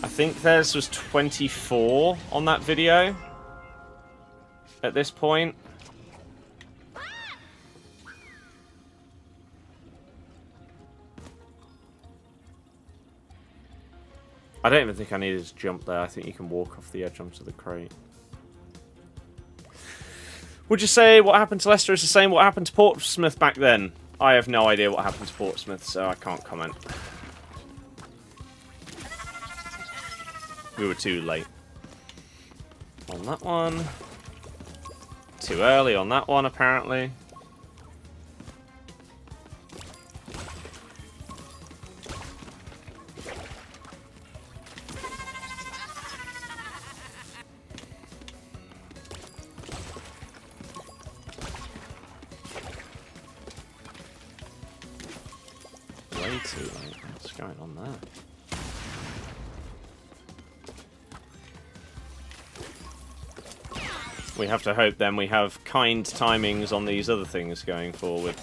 I think theirs was 24 on that video at this point. I don't even think I needed to jump there. I think you can walk off the edge onto the crate. Would you say what happened to Leicester is the same what happened to Portsmouth back then? I have no idea what happened to Portsmouth, so I can't comment. We were too late on that one. Too early on that one, apparently. Way too late. What's going on there? We have to hope then we have kind timings on these other things going forward.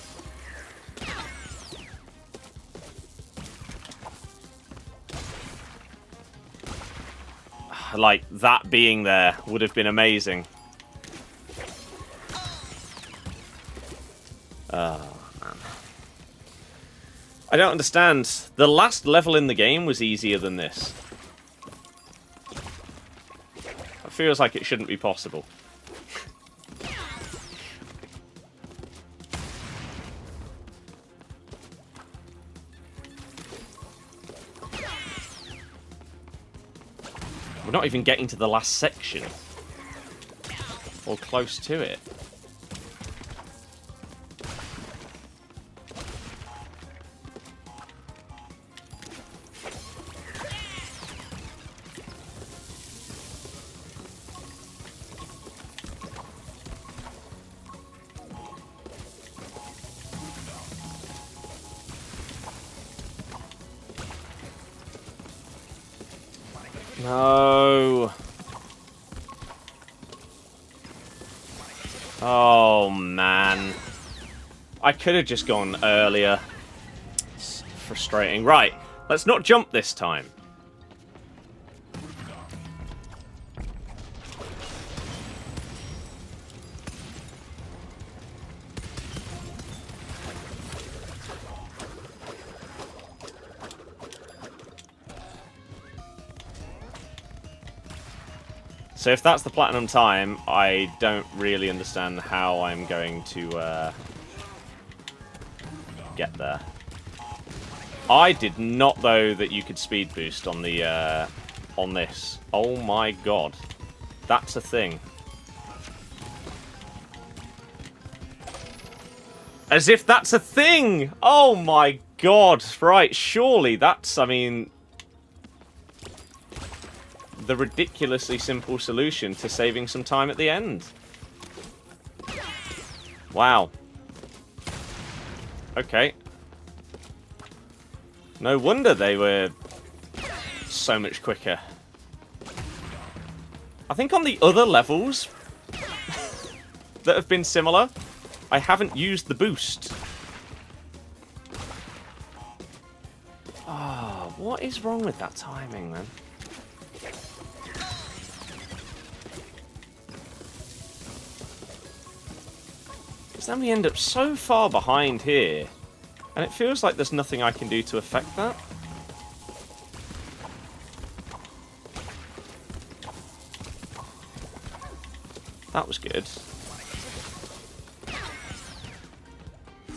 Like, that being there would have been amazing. Oh, man. I don't understand. The last level in the game was easier than this. It feels like it shouldn't be possible. We're not even getting to the last section. Or close to it. No. Oh, man. I could have just gone earlier. It's frustrating. Right, let's not jump this time. So if that's the platinum time, I don't really understand how I'm going to get there. I did not know that you could speed boost on the on this. Oh my god, that's a thing. As if that's a thing! Oh my god! Right, surely that's, I mean, the ridiculously simple solution to saving some time at the end. Wow. Okay. No wonder they were so much quicker. I think on the other levels that have been similar, I haven't used the boost. Oh, what is wrong with that timing, man? Because then we end up so far behind here, and it feels like there's nothing I can do to affect that. That was good.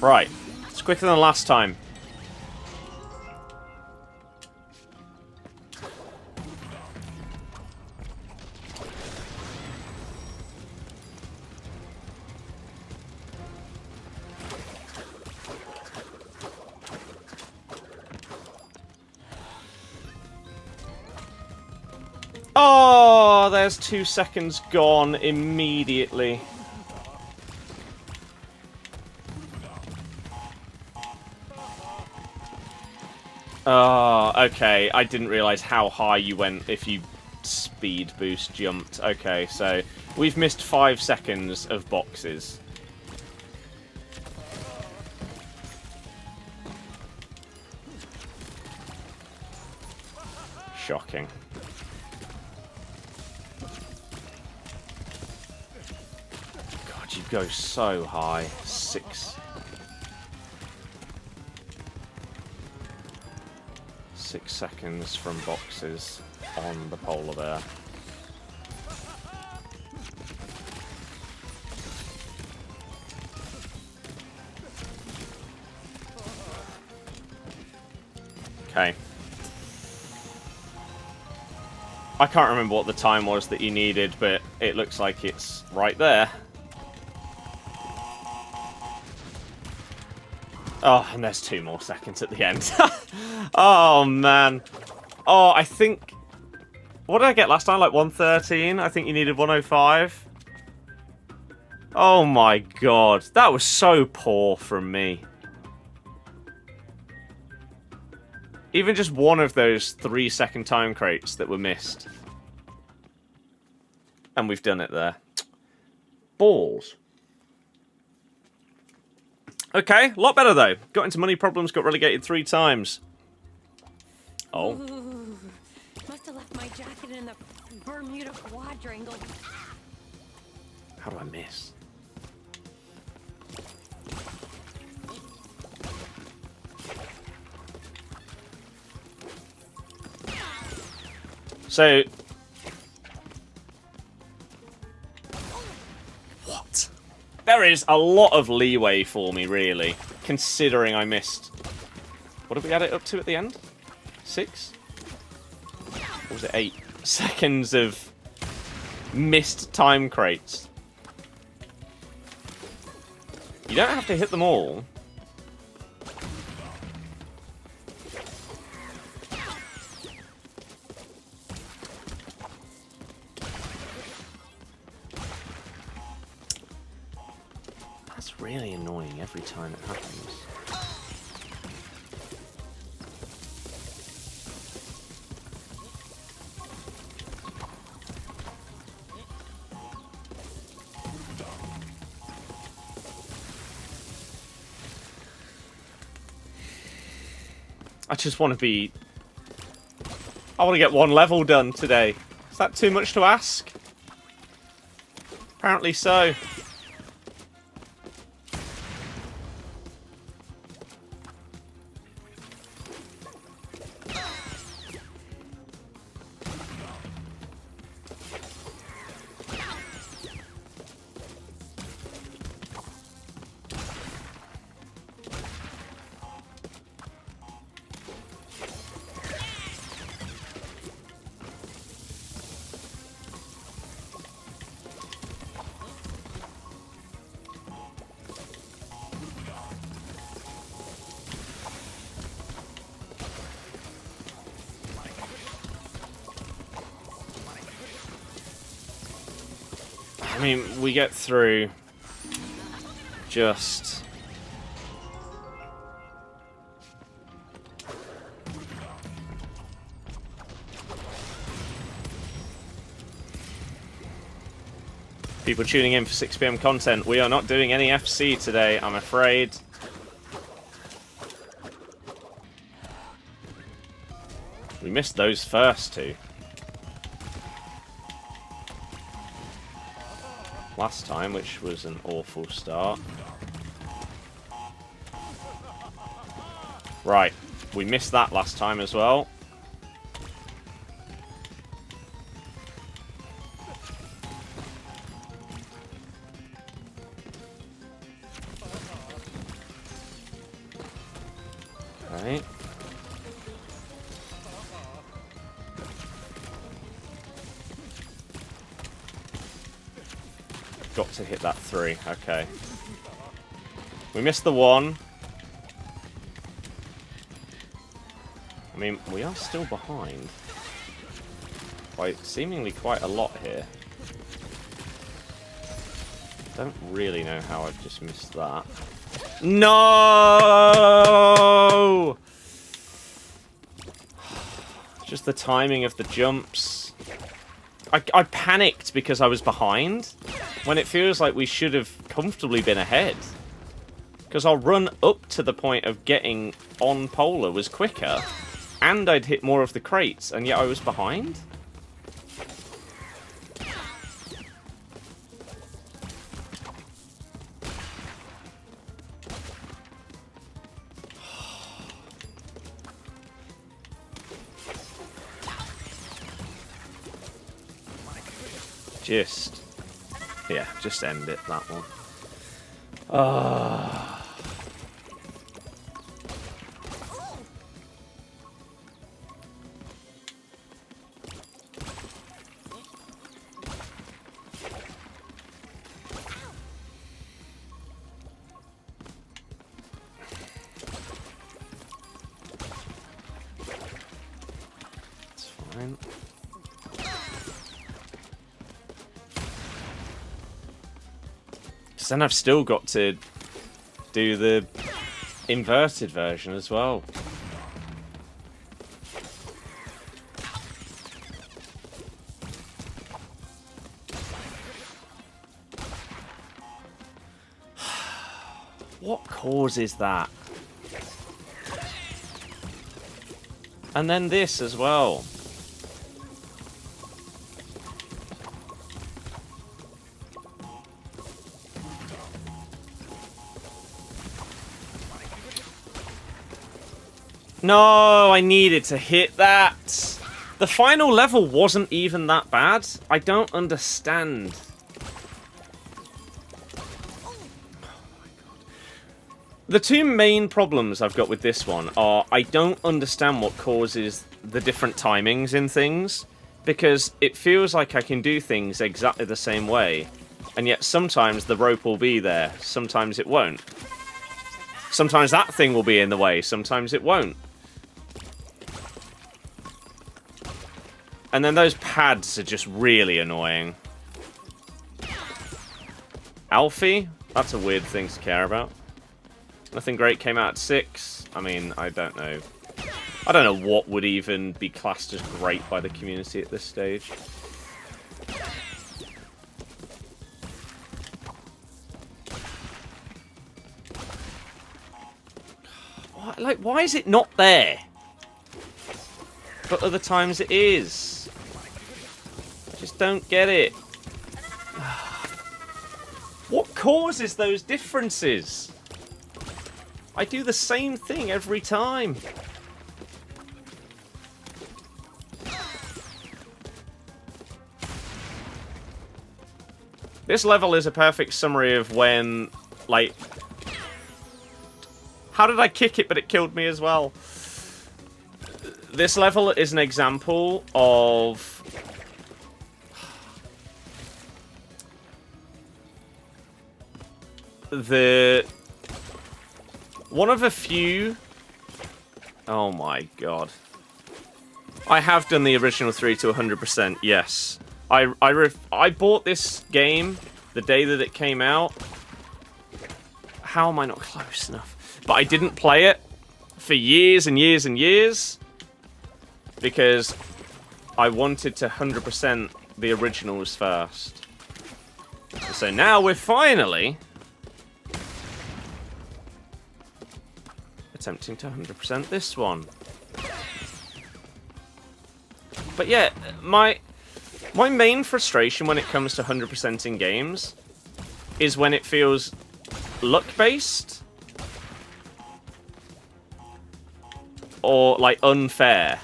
Right, it's quicker than last time. Oh, there's 2 seconds gone immediately. Oh, okay. I didn't realise how high you went if you speed boost jumped. Okay, so we've missed 5 seconds of boxes. Shocking. God, you go so high. 6 seconds from boxes on the polar bear. Okay. I can't remember what the time was that you needed, but it looks like it's right there. Oh, and there's 2 more seconds at the end. Oh, man. Oh, I think... What did I get last time? Like 113? I think you needed 105. Oh, my God. That was so poor from me. Even just one of those 3-second time crates that were missed. And we've done it there. Balls. Okay, a lot better though. Got into money problems, got relegated 3 times. Oh. Ooh, must have left my jacket in the Bermuda quadrangle. How do I miss? So... What? There is a lot of leeway for me, really, considering I missed. What did we add it up to at the end? 6? Or was it 8? seconds of missed time crates. You don't have to hit them all. That's really annoying every time it happens. I just want to be... I want to get one level done today. Is that too much to ask? Apparently so. I mean, we get through just... People tuning in for 6 PM content. We are not doing any FC today, I'm afraid. We missed those first two. Last time, which was an awful start. Right, we missed that last time as well. Right. Got to hit that 3. Okay. We missed the 1. I mean, we are still behind. By seemingly quite a lot here. Don't really know how I've just missed that. No! Just the timing of the jumps. I panicked because I was behind, when it feels like we should have comfortably been ahead. Because our run up to the point of getting on Polar was quicker, and I'd hit more of the crates, and yet I was behind? Just end it, that one. It's fine. Then I've still got to do the inverted version as well. What causes that? And then this as well. No, I needed to hit that. The final level wasn't even that bad. I don't understand. The two main problems I've got with this one are I don't understand what causes the different timings in things. because it feels like I can do things exactly the same way, and yet sometimes the rope will be there, sometimes it won't. Sometimes that thing will be in the way, sometimes it won't. And then those pads are just really annoying. Alfie? That's a weird thing to care about. Nothing Great came out at 6. I mean, I don't know. I don't know what would even be classed as great by the community at this stage. What? Like, why is it not there? But other times it is. I just don't get it. What causes those differences? I do the same thing every time. This level is a perfect summary of when, like... How did I kick it but it killed me as well? This level is an example of... One of a few... Oh my god. I have done the original 3 to 100%, yes. I bought this game the day that it came out. How am I not close enough? But I didn't play it for years and years and years because I wanted to 100% the originals first. So now we're finally attempting to 100% this one. But yeah, my main frustration when it comes to 100% in games is when it feels luck-based or, like, unfair.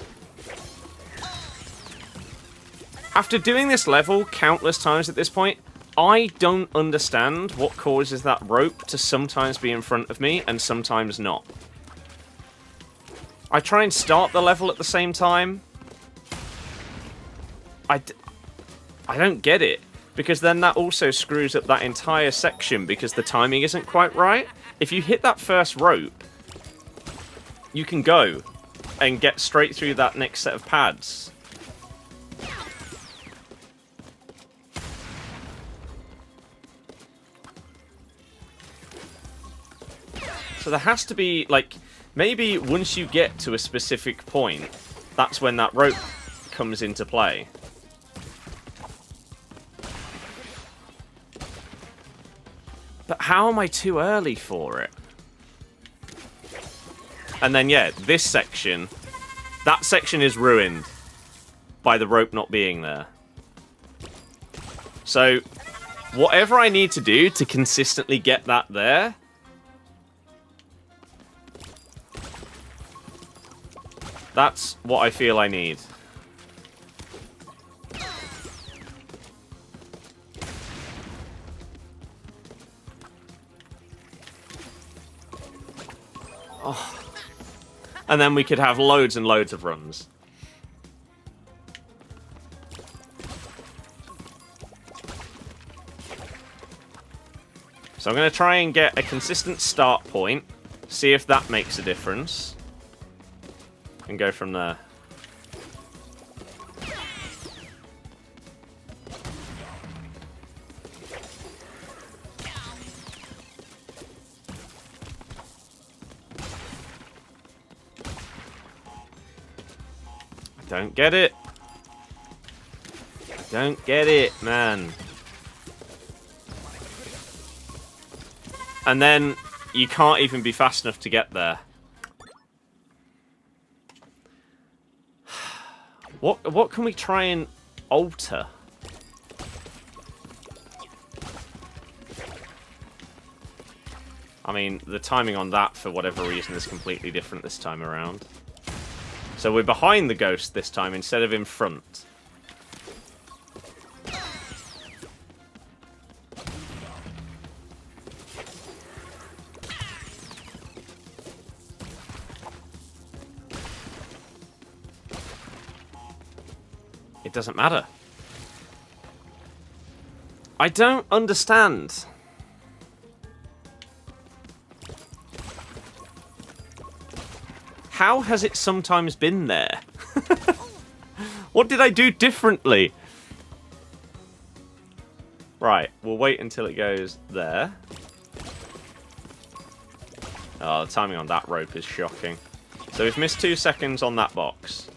After doing this level countless times at this point, I don't understand what causes that rope to sometimes be in front of me and sometimes not. I try and start the level at the same time. I don't get it, because then that also screws up that entire section because the timing isn't quite right. If you hit that first rope, you can go and get straight through that next set of pads. So there has to be, like, maybe once you get to a specific point, that's when that rope comes into play. But how am I too early for it? And then, yeah, this section. That section is ruined by the rope not being there. So, whatever I need to do to consistently get that there... That's what I feel I need. Oh. And then we could have loads and loads of runs. So I'm going to try and get a consistent start point, see if that makes a difference, and go from there. Don't get it. I don't get it, man. And then you can't even be fast enough to get there. What can we try and alter? I mean, the timing on that, for whatever reason, is completely different this time around. So we're behind the ghost this time instead of in front. It doesn't matter. I don't understand. How has it sometimes been there? What did I do differently? Right, we'll wait until it goes there. Oh, the timing on that rope is shocking. So we've missed 2 seconds on that box.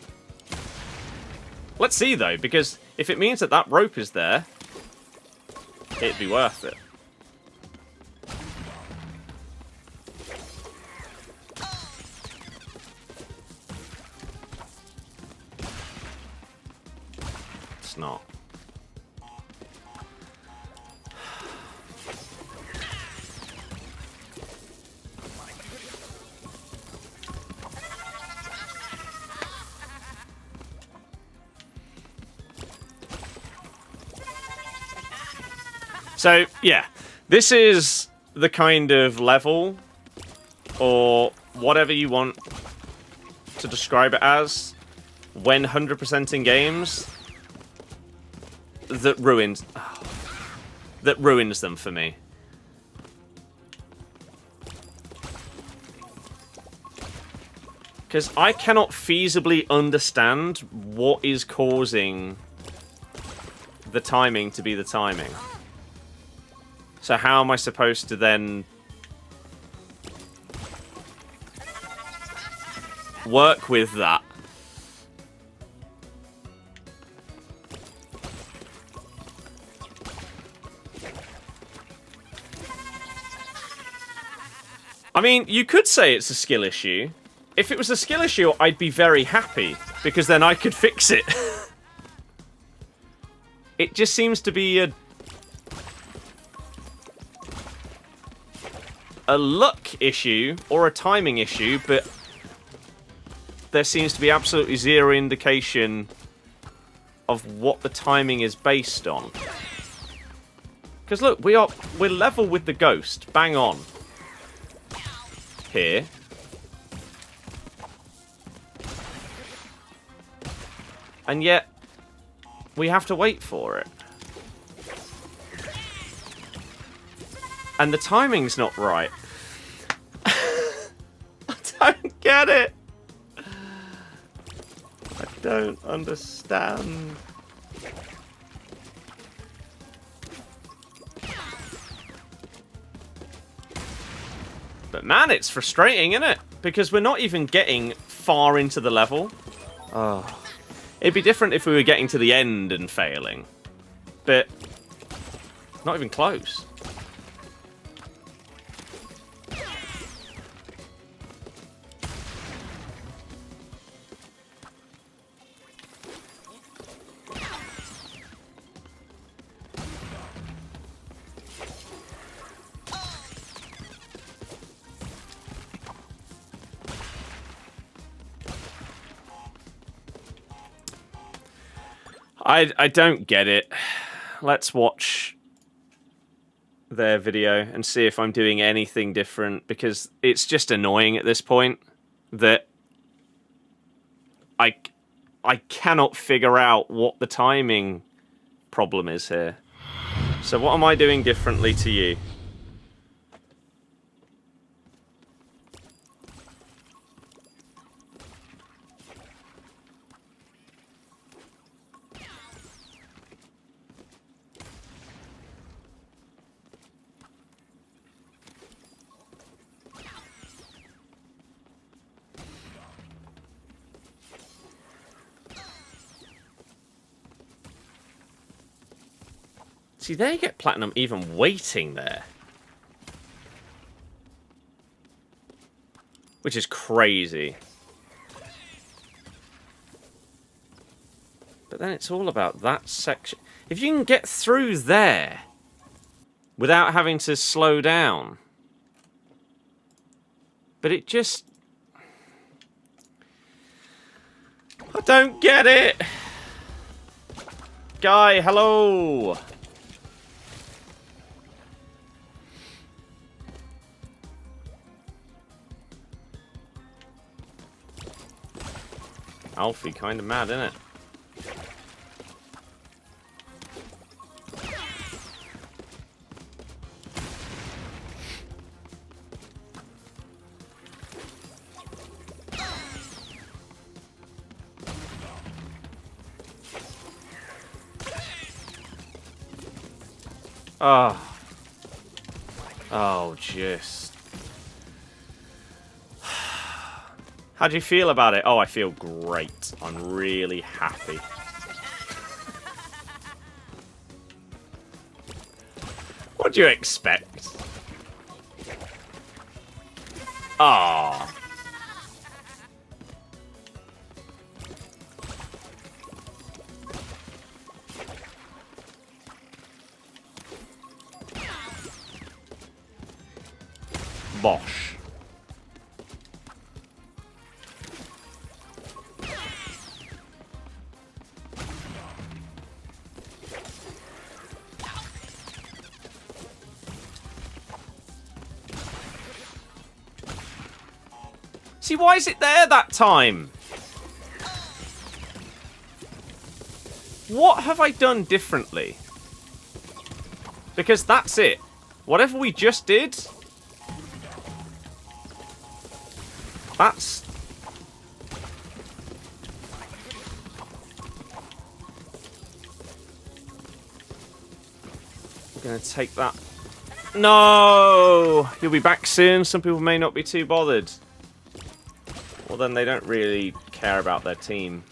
Let's see, though, because if it means that that rope is there, it'd be worth it. It's not. So, yeah, this is the kind of level, or whatever you want to describe it as, when 100%ing games, that ruins them for me. Because I cannot feasibly understand what is causing the timing to be the timing. So how am I supposed to then work with that? I mean, you could say it's a skill issue. If it was a skill issue, I'd be very happy, because then I could fix it. It just seems to be a luck issue or a timing issue, but there seems to be absolutely zero indication of what the timing is based on. Because look, we're level with the ghost, bang on. Here. And yet we have to wait for it. And the timing's not right. I don't get it. I don't understand. But man, it's frustrating, isn't it? Because we're not even getting far into the level. Oh. It'd be different if we were getting to the end and failing. But not even close. I don't get it. Let's watch their video and see if I'm doing anything different, because it's just annoying at this point that I cannot figure out what the timing problem is here. So what am I doing differently to you? See, they get platinum even waiting there. Which is crazy. But then it's all about that section. If you can get through there without having to slow down. But it just... I don't get it! Guy, hello! Alfie, kind of mad, isn't it? Oh. Oh, just... How do you feel about it? Oh, I feel great. I'm really happy. What do you expect? Ah. Bosh. See, why is it there that time? What have I done differently? Because that's it. Whatever we just did... That's... I'm gonna take that. No! You'll be back soon. Some people may not be too bothered. Well, then they don't really care about their team.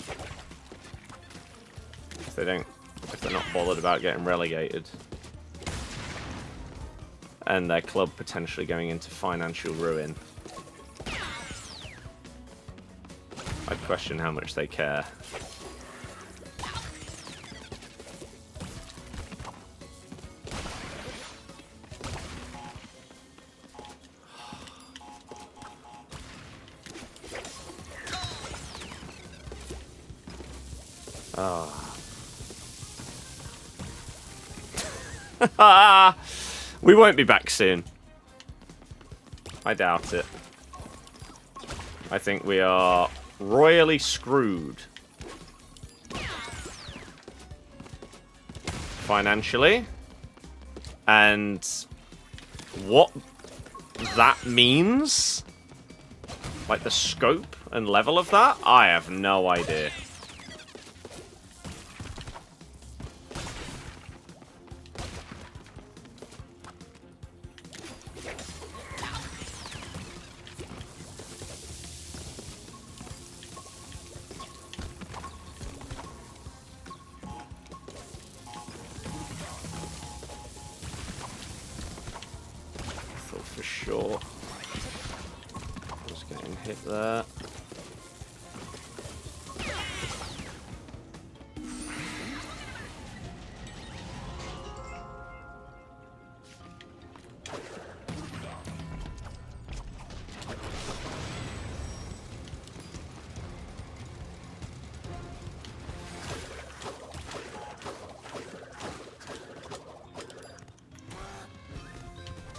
If they're not bothered about getting relegated. And their club potentially going into financial ruin. I question how much they care. Oh. We won't be back soon. I doubt it. I think we are royally screwed. Financially. And what that means, like the scope and level of that, I have no idea. There.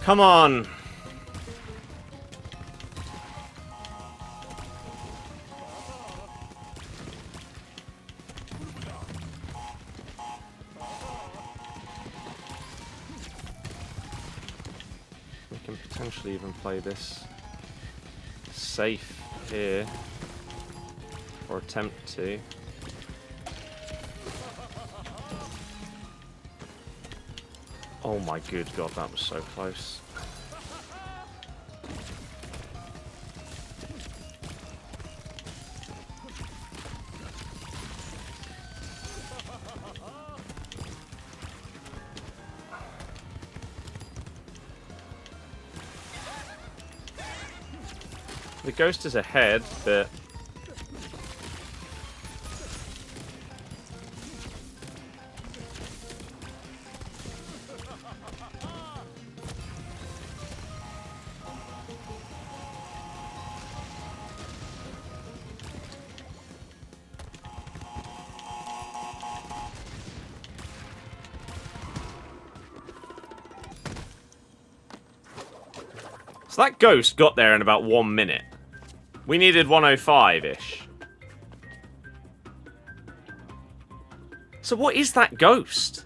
Come on. Potentially even play this safe here, or attempt to. Oh my good god, that was so close. The ghost is ahead, but... So that ghost got there in about 1 minute. We needed 105-ish. So what is that ghost?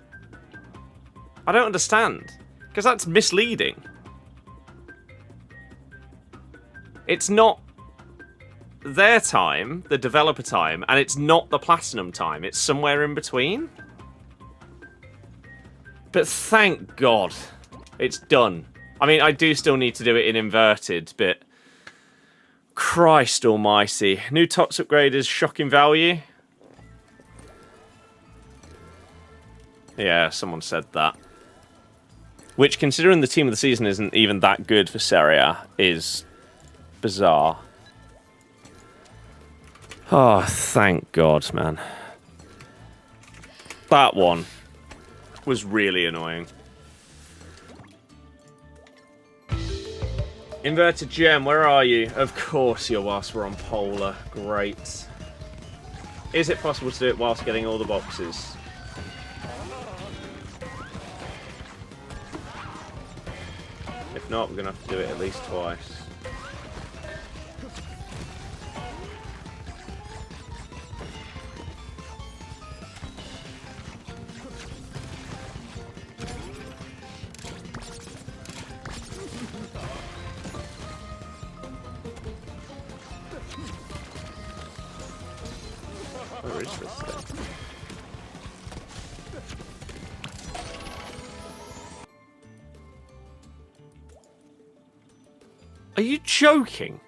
I don't understand. Because that's misleading. It's not their time, the developer time, and it's not the Platinum time. It's somewhere in between. But thank God, it's done. I mean, I do still need to do it in inverted, but Christ almighty. New TOTS upgrade is shocking value. Yeah, someone said that. Which, considering the team of the season isn't even that good for Serie A, is bizarre. Oh, thank God, man. That one was really annoying. Inverted gem, where are you? Of course you're whilst we're on Polar. Great. Is it possible to do it whilst getting all the boxes? If not, we're going to have to do it at least twice. Where is this thing? Are you joking?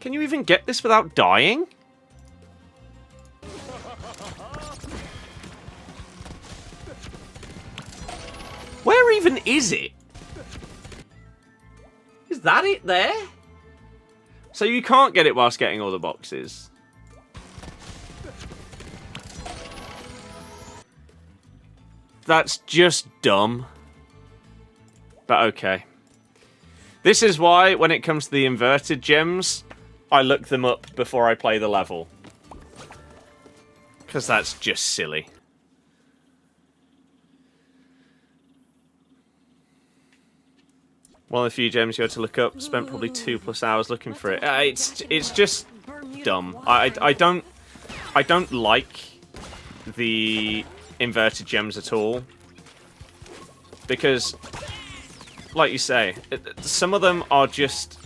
Can you even get this without dying? Where even is it? Is that it there? So you can't get it whilst getting all the boxes. That's just dumb. But okay. This is why, when it comes to the inverted gems, I look them up before I play the level. Because that's just silly. One of the few gems you had to look up, spent probably 2+ hours looking for it. It's just dumb. I don't like the inverted gems at all. Because, like you say, some of them are just...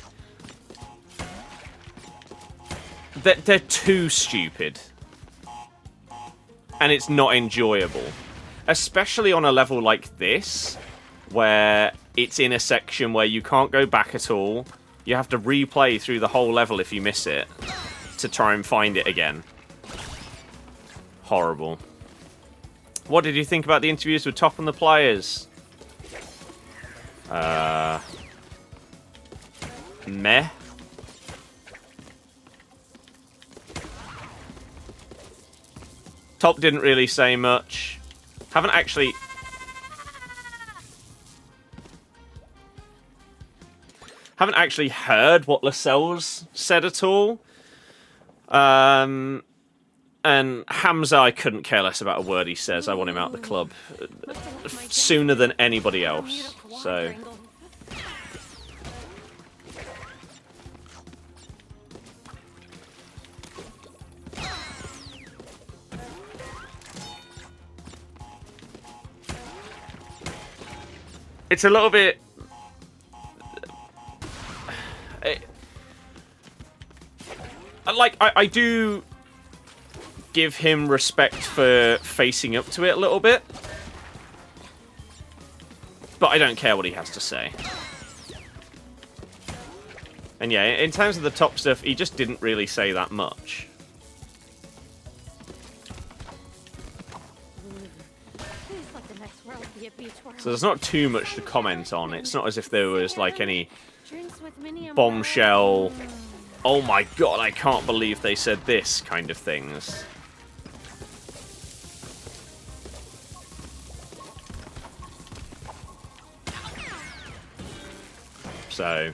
They're too stupid. And it's not enjoyable. Especially on a level like this, where it's in a section where you can't go back at all. You have to replay through the whole level if you miss it to try and find it again. Horrible. What did you think about the interviews with Top and the players? Meh. Top didn't really say much. Haven't actually heard what Lascelles said at all. And Hamza, I couldn't care less about a word he says. I want him out of the club sooner than anybody else. So... It's a little bit... I do give him respect for facing up to it a little bit. But I don't care what he has to say. And yeah, in terms of the Top stuff, he just didn't really say that much. So there's not too much to comment on. It's not as if there was like any bombshell, oh my god, I can't believe they said this kind of things. So...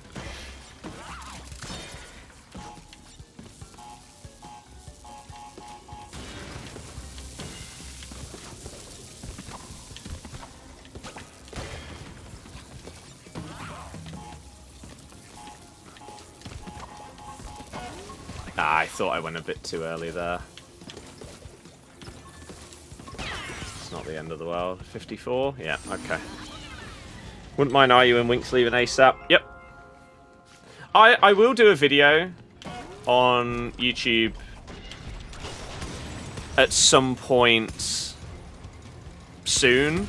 I thought I went a bit too early there. It's not the end of the world. 54? Yeah, okay. Wouldn't mind Ayu and Winks leaving ASAP. Yep. I will do a video on YouTube at some point soon.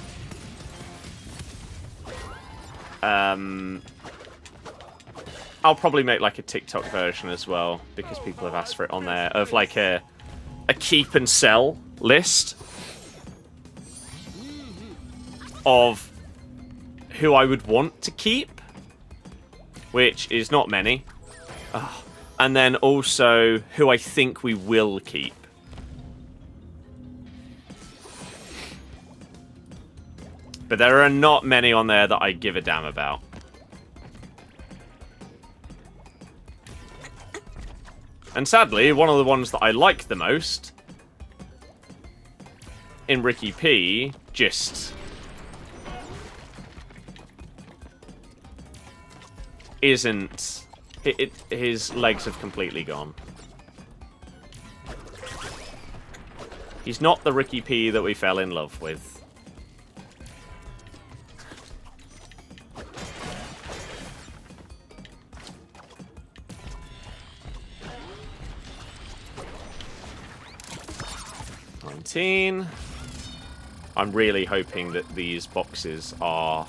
I'll probably make like a TikTok version as well, because people have asked for it on there, of like a keep and sell list of who I would want to keep, which is not many. Oh. And then also who I think we will keep. But there are not many on there that I give a damn about. And sadly, one of the ones that I like the most in Ricky P just isn't... his legs have completely gone. He's not the Ricky P that we fell in love with. I'm really hoping that these boxes are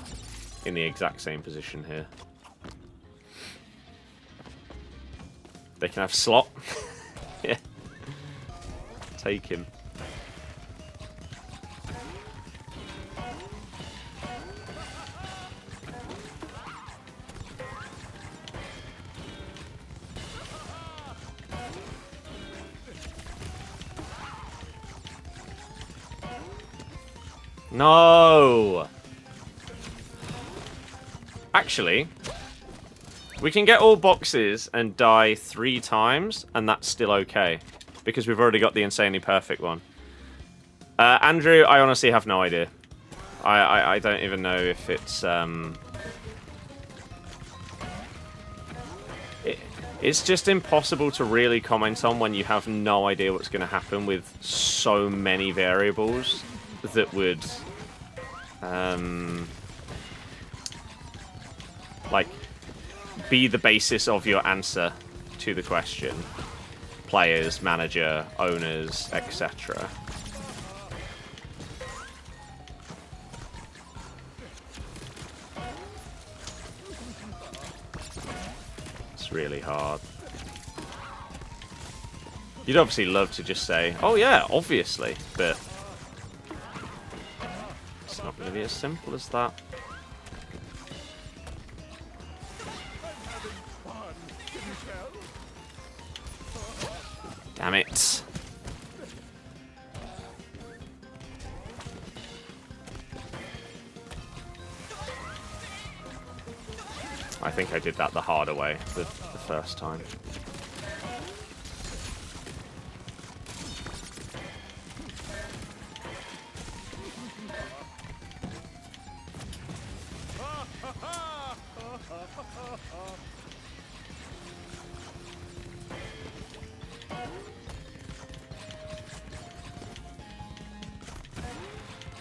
in the exact same position here. They can have slot. Yeah. Take him. No! Actually, we can get all boxes and die 3 times, and that's still okay. Because we've already got the insanely perfect one. Andrew, I honestly have no idea. I don't even know if it's... It's just impossible to really comment on when you have no idea what's going to happen with so many variables that would... like, be the basis of your answer to the question. Players, manager, owners, etc. It's really hard. You'd obviously love to just say, oh yeah, obviously, but it's not going to be as simple as that. Damn it. I think I did that the harder way the first time.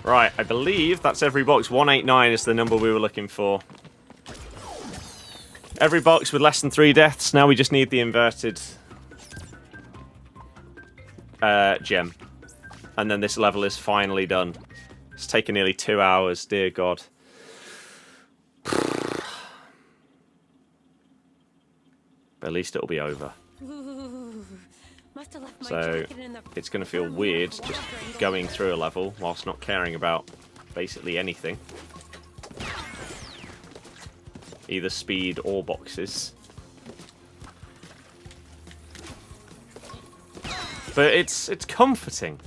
Right, I believe that's every box. 189 is the number we were looking for. Every box with less than 3 deaths. Now we just need the inverted gem. And then this level is finally done. It's taken nearly 2 hours, dear God. But at least it'll be over. So it's going to feel weird just going through a level whilst not caring about basically anything. Either speed or boxes. But it's comforting.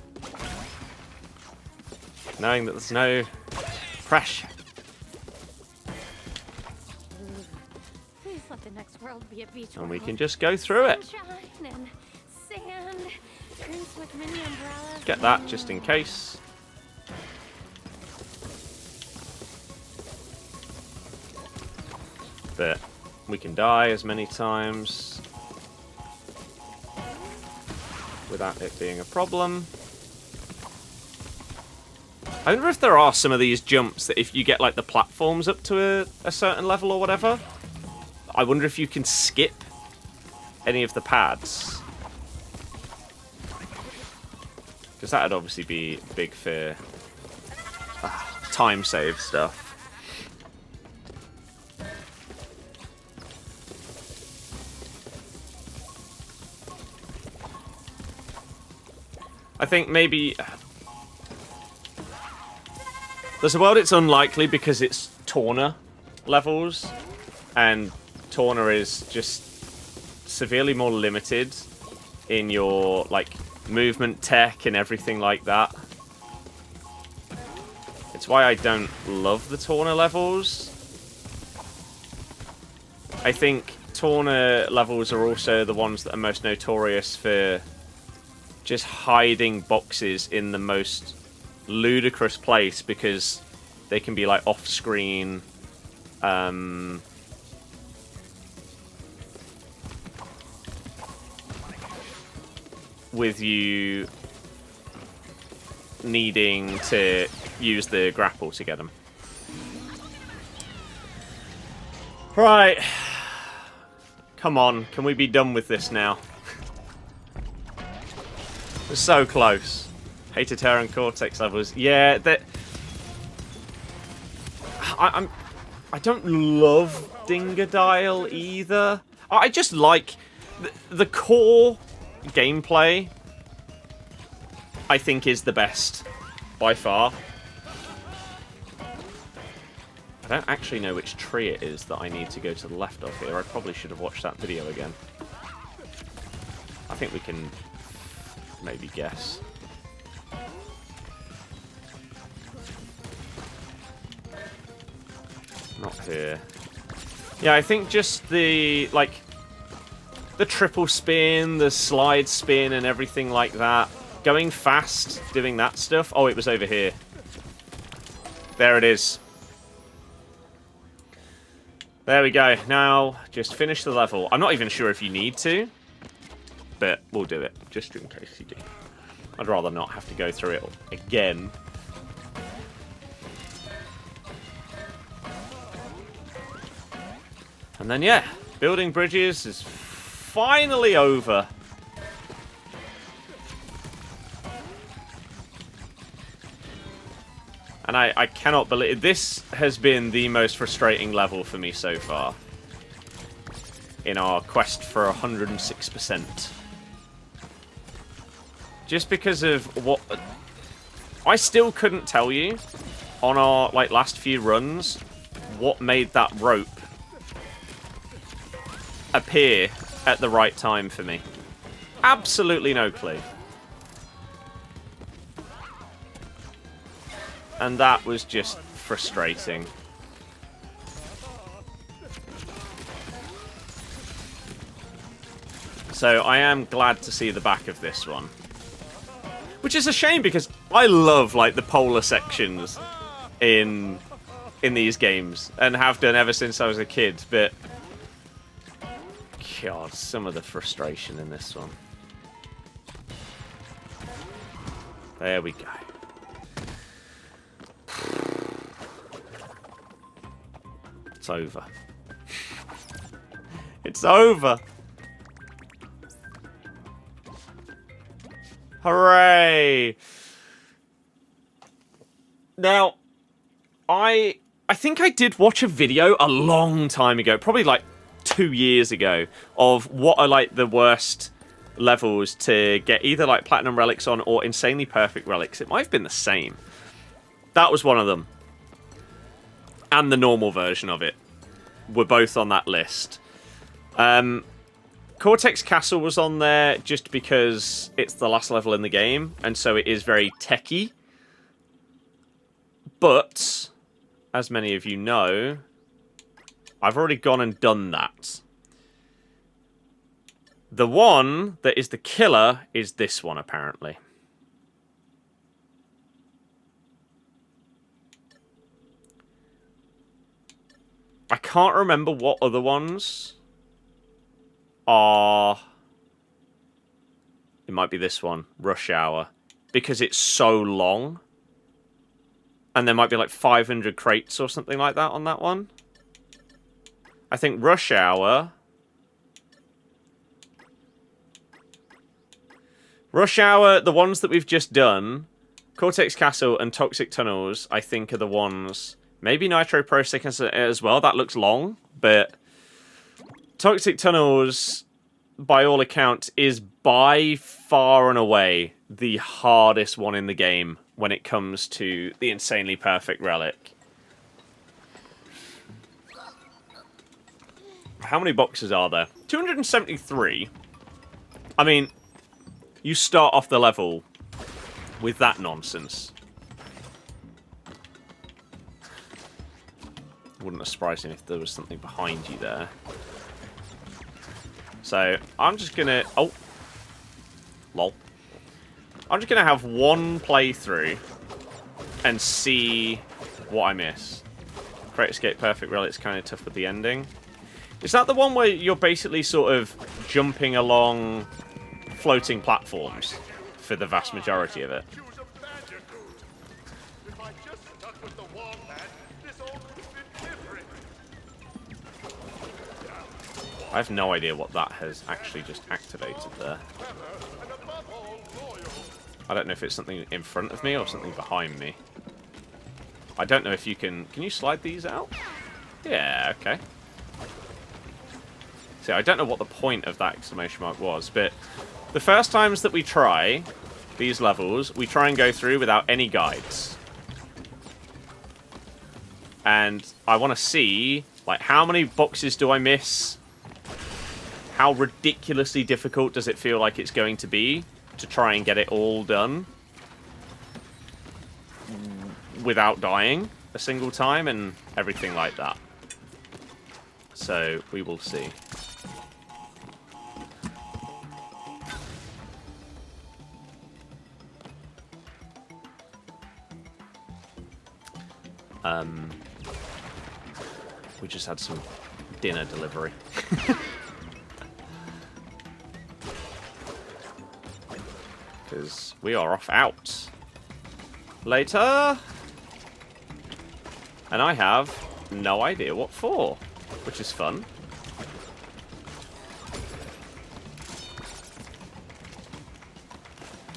Knowing that there's no pressure. Please let the next world be a beach And we world. can just go through it. Sunshine and sand, drinks with mini umbrellas. Get that just in case. But we can die as many times without it being a problem. I wonder if there are some of these jumps that if you get like the platforms up to a certain level or whatever, I wonder if you can skip any of the pads. Because that'd obviously be big for time save stuff. I think maybe... There's a world it's unlikely because it's Torna levels. And Torna is just severely more limited in your, like, movement tech and everything like that. It's why I don't love the Torna levels. I think Torna levels are also the ones that are most notorious for just hiding boxes in the most ludicrous place because they can be, like, off-screen. With you needing to use the grapple to get them. Right. Come on, can we be done with this now? We're so close. Hated Terror and Cortex levels. Yeah, that... I don't love Dingodile either. I just like... The core gameplay, I think, is the best by far. I don't actually know which tree it is that I need to go to the left of here. I probably should have watched that video again. I think we can maybe guess. Not here. Yeah, I think just the, like, the triple spin, the slide spin, and everything like that. Going fast, doing that stuff. Oh, it was over here. There it is. There we go. Now, just finish the level. I'm not even sure if you need to, but we'll do it, just in case you do. I'd rather not have to go through it again. And then, yeah, building bridges is finally over. And I cannot believe... This has been the most frustrating level for me so far. In our quest for 106%. Just because of what... I still couldn't tell you, on our, like, last few runs, what made that rope appear at the right time for me. Absolutely no clue. And that was just frustrating. So I am glad to see the back of this one. Which is a shame because I love, like, the polar sections in these games. And have done ever since I was a kid. But, God, some of the frustration in this one. There we go. It's over. It's over. Hooray! Now, I think I did watch a video a long time ago, probably like 2 years ago, of what are, like, the worst levels to get either, like, platinum relics on or insanely perfect relics. It might have been the same. That was one of them. And the normal version of it were both on that list. Cortex Castle was on there just because it's the last level in the game, and so it is very techy. But, as many of you know, I've already gone and done that. The one that is the killer is this one, apparently. I can't remember what other ones are... It might be this one, Rush Hour, because it's so long. And there might be like 500 crates or something like that on that one. I think Rush Hour Rush Hour, the ones that we've just done, Cortex Castle and Toxic Tunnels, I think are the ones... Maybe Nitro Pro Stick as well. That looks long, but... Toxic Tunnels, by all accounts, is by far and away the hardest one in the game when it comes to the insanely perfect relic. How many boxes are there? 273. I mean, you start off the level with that nonsense. Wouldn't have surprised me if there was something behind you there. So, I'm just gonna... Oh. Lol. I'm just gonna have one playthrough and see what I miss. Great Escape Perfect Relic's kind of tough with the ending. Is that the one where you're basically sort of jumping along floating platforms for the vast majority of it? I have no idea what that has actually just activated there. I don't know if it's something in front of me or something behind me. I don't know if you can... Can you slide these out? Yeah, okay. See, I don't know what the point of that exclamation mark was, but the first times that we try these levels, we try and go through without any guides. And I want to see, like, how many boxes do I miss? How ridiculously difficult does it feel like it's going to be to try and get it all done without dying a single time and everything like that. So, we will see. We just had some dinner delivery. Because we are off out. Later. And I have no idea what for, which is fun.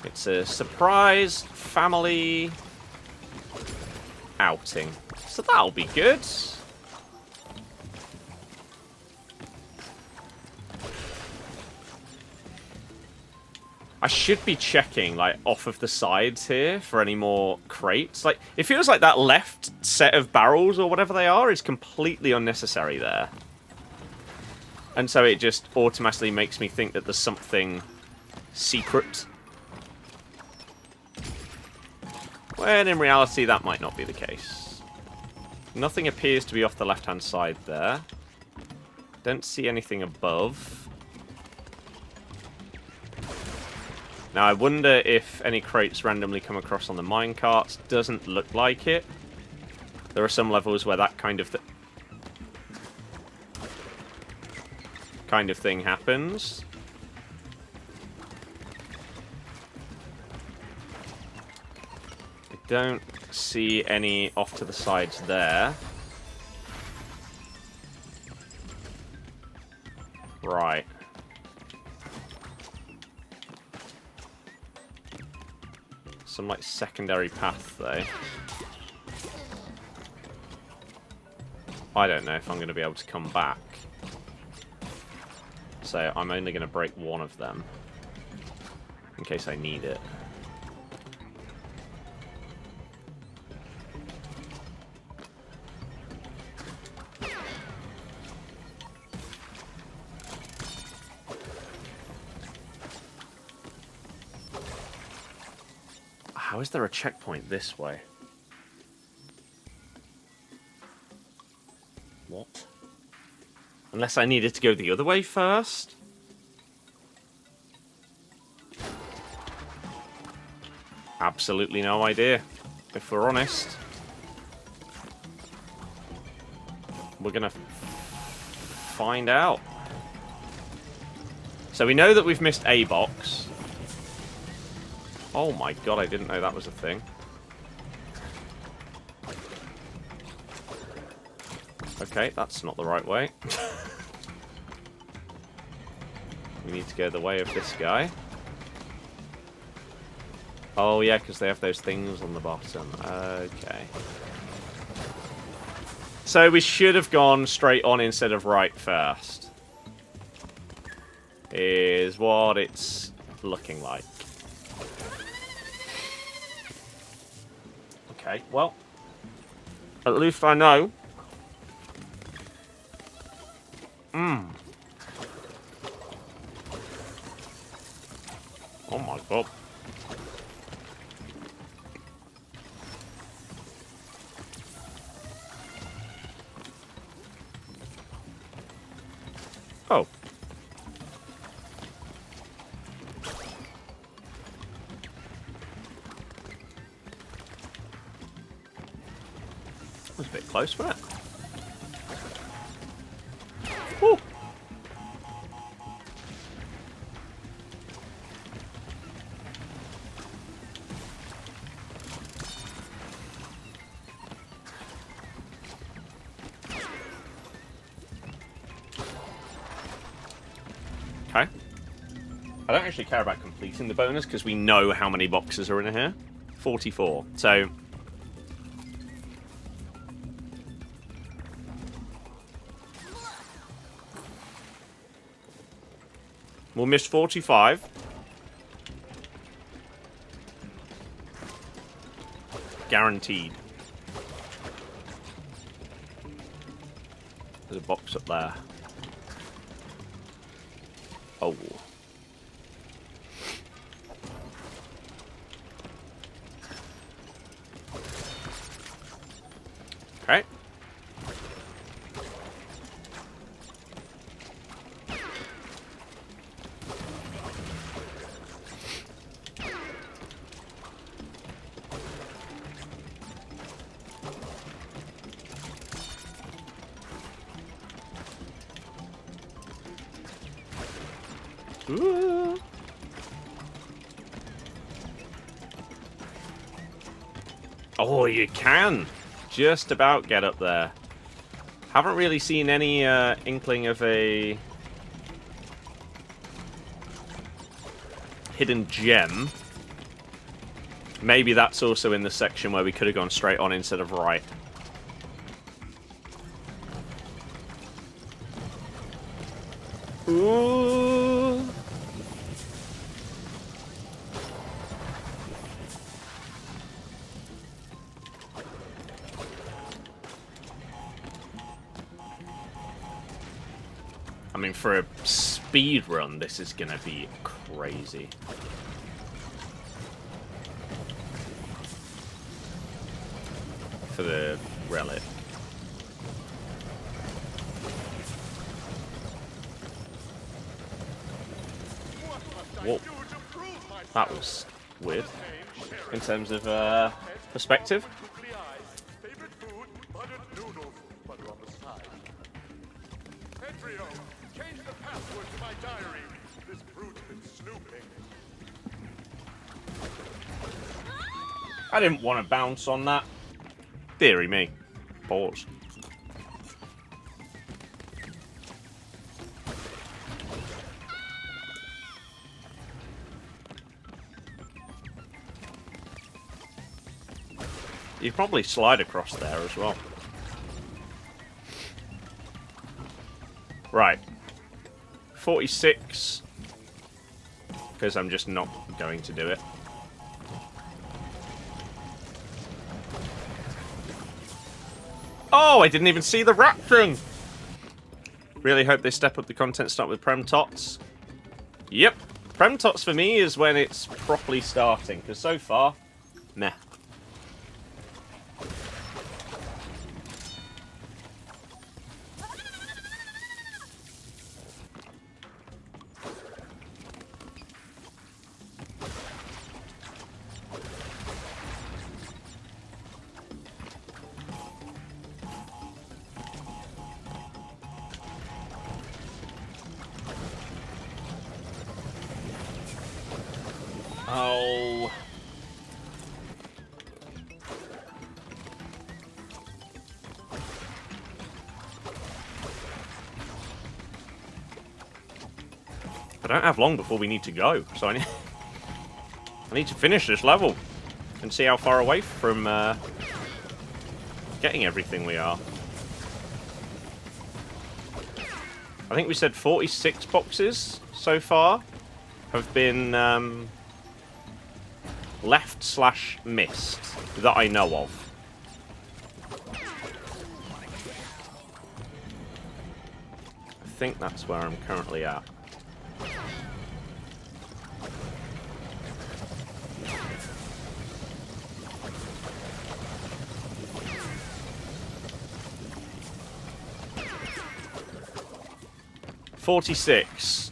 It's a surprise family outing. So that'll be good. I should be checking, like, off of the sides here for any more crates. Like, it feels like that left set of barrels or whatever they are is completely unnecessary there. And so it just automatically makes me think that there's something secret. When in reality, that might not be the case. Nothing appears to be off the left-hand side there. Don't see anything above. Now, I wonder if any crates randomly come across on the minecarts. Doesn't look like it. There are some levels where that kind of thing happens. I don't see any off to the sides there. Right. Some, like, secondary path, though. I don't know if I'm going to be able to come back. So I'm only going to break one of them. In case I need it. How is there a checkpoint this way? What? Unless I needed to go the other way first? Absolutely no idea, if we're honest. We're gonna find out. So we know that we've missed a box. Oh my god, I didn't know that was a thing. Okay, that's not the right way. We need to go the way of this guy. Oh, yeah, because they have those things on the bottom. Okay. So we should have gone straight on instead of right first. Is what it's looking like. Okay, well. At least I know. Oh my god. Oh. That was a bit close, wasn't it? Woo. Okay. I don't actually care about completing the bonus because we know how many boxes are in here. 44. So we'll miss 45. Guaranteed. There's a box up there. Oh. Okay. Ooh. Oh, you can just about get up there. Haven't really seen any inkling of a hidden gem. Maybe that's also in the section where we could have gone straight on instead of right. Ooh. I mean, for a speed run, this is gonna be crazy. For the relic. Whoa. That was weird. In terms of perspective. I didn't want to bounce on that. Deary me. Pause. You can probably slide across there as well. Right. 46. Because I'm just not going to do it. Oh, I didn't even see the rat thing! Really hope they step up the content, start with Prem Tots. Yep. Prem Tots for me is when it's properly starting, because so far, meh. Oh. I don't have long before we need to go, so I need... I need to finish this level and see how far away from getting everything we are. I think we said 46 boxes so far have been left/missed that I know of. I think that's where I'm currently at. $46.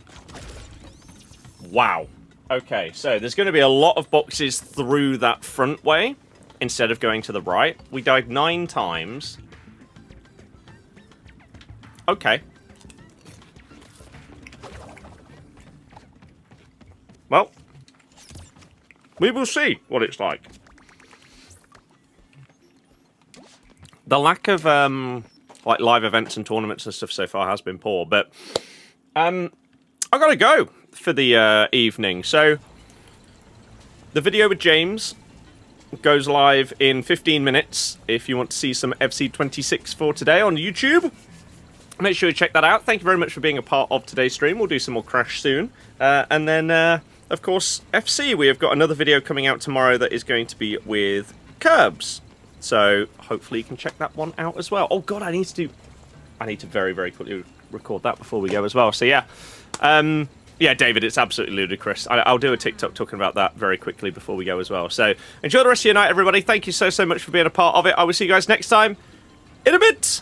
Wow. Okay, so there's going to be a lot of boxes through that front way instead of going to the right. We died 9 times. Okay. Well, we will see what it's like. The lack of like live events and tournaments and stuff so far has been poor, but I gotta go for the evening. So the video with James goes live in 15 minutes. If you want to see some FC26 for today on YouTube, make sure you check that out. Thank you very much for being a part of today's stream. We'll do some more Crash soon. And then, of course, FC. We have got another video coming out tomorrow that is going to be with Curbs. So hopefully you can check that one out as well. Oh, God, I need to very, very quickly record that before we go as well. So, yeah. Yeah, David, it's absolutely ludicrous. I'll do a TikTok talking about that very quickly before we go as well. So enjoy the rest of your night, everybody. Thank you so, so much for being a part of it. I will see you guys next time in a bit.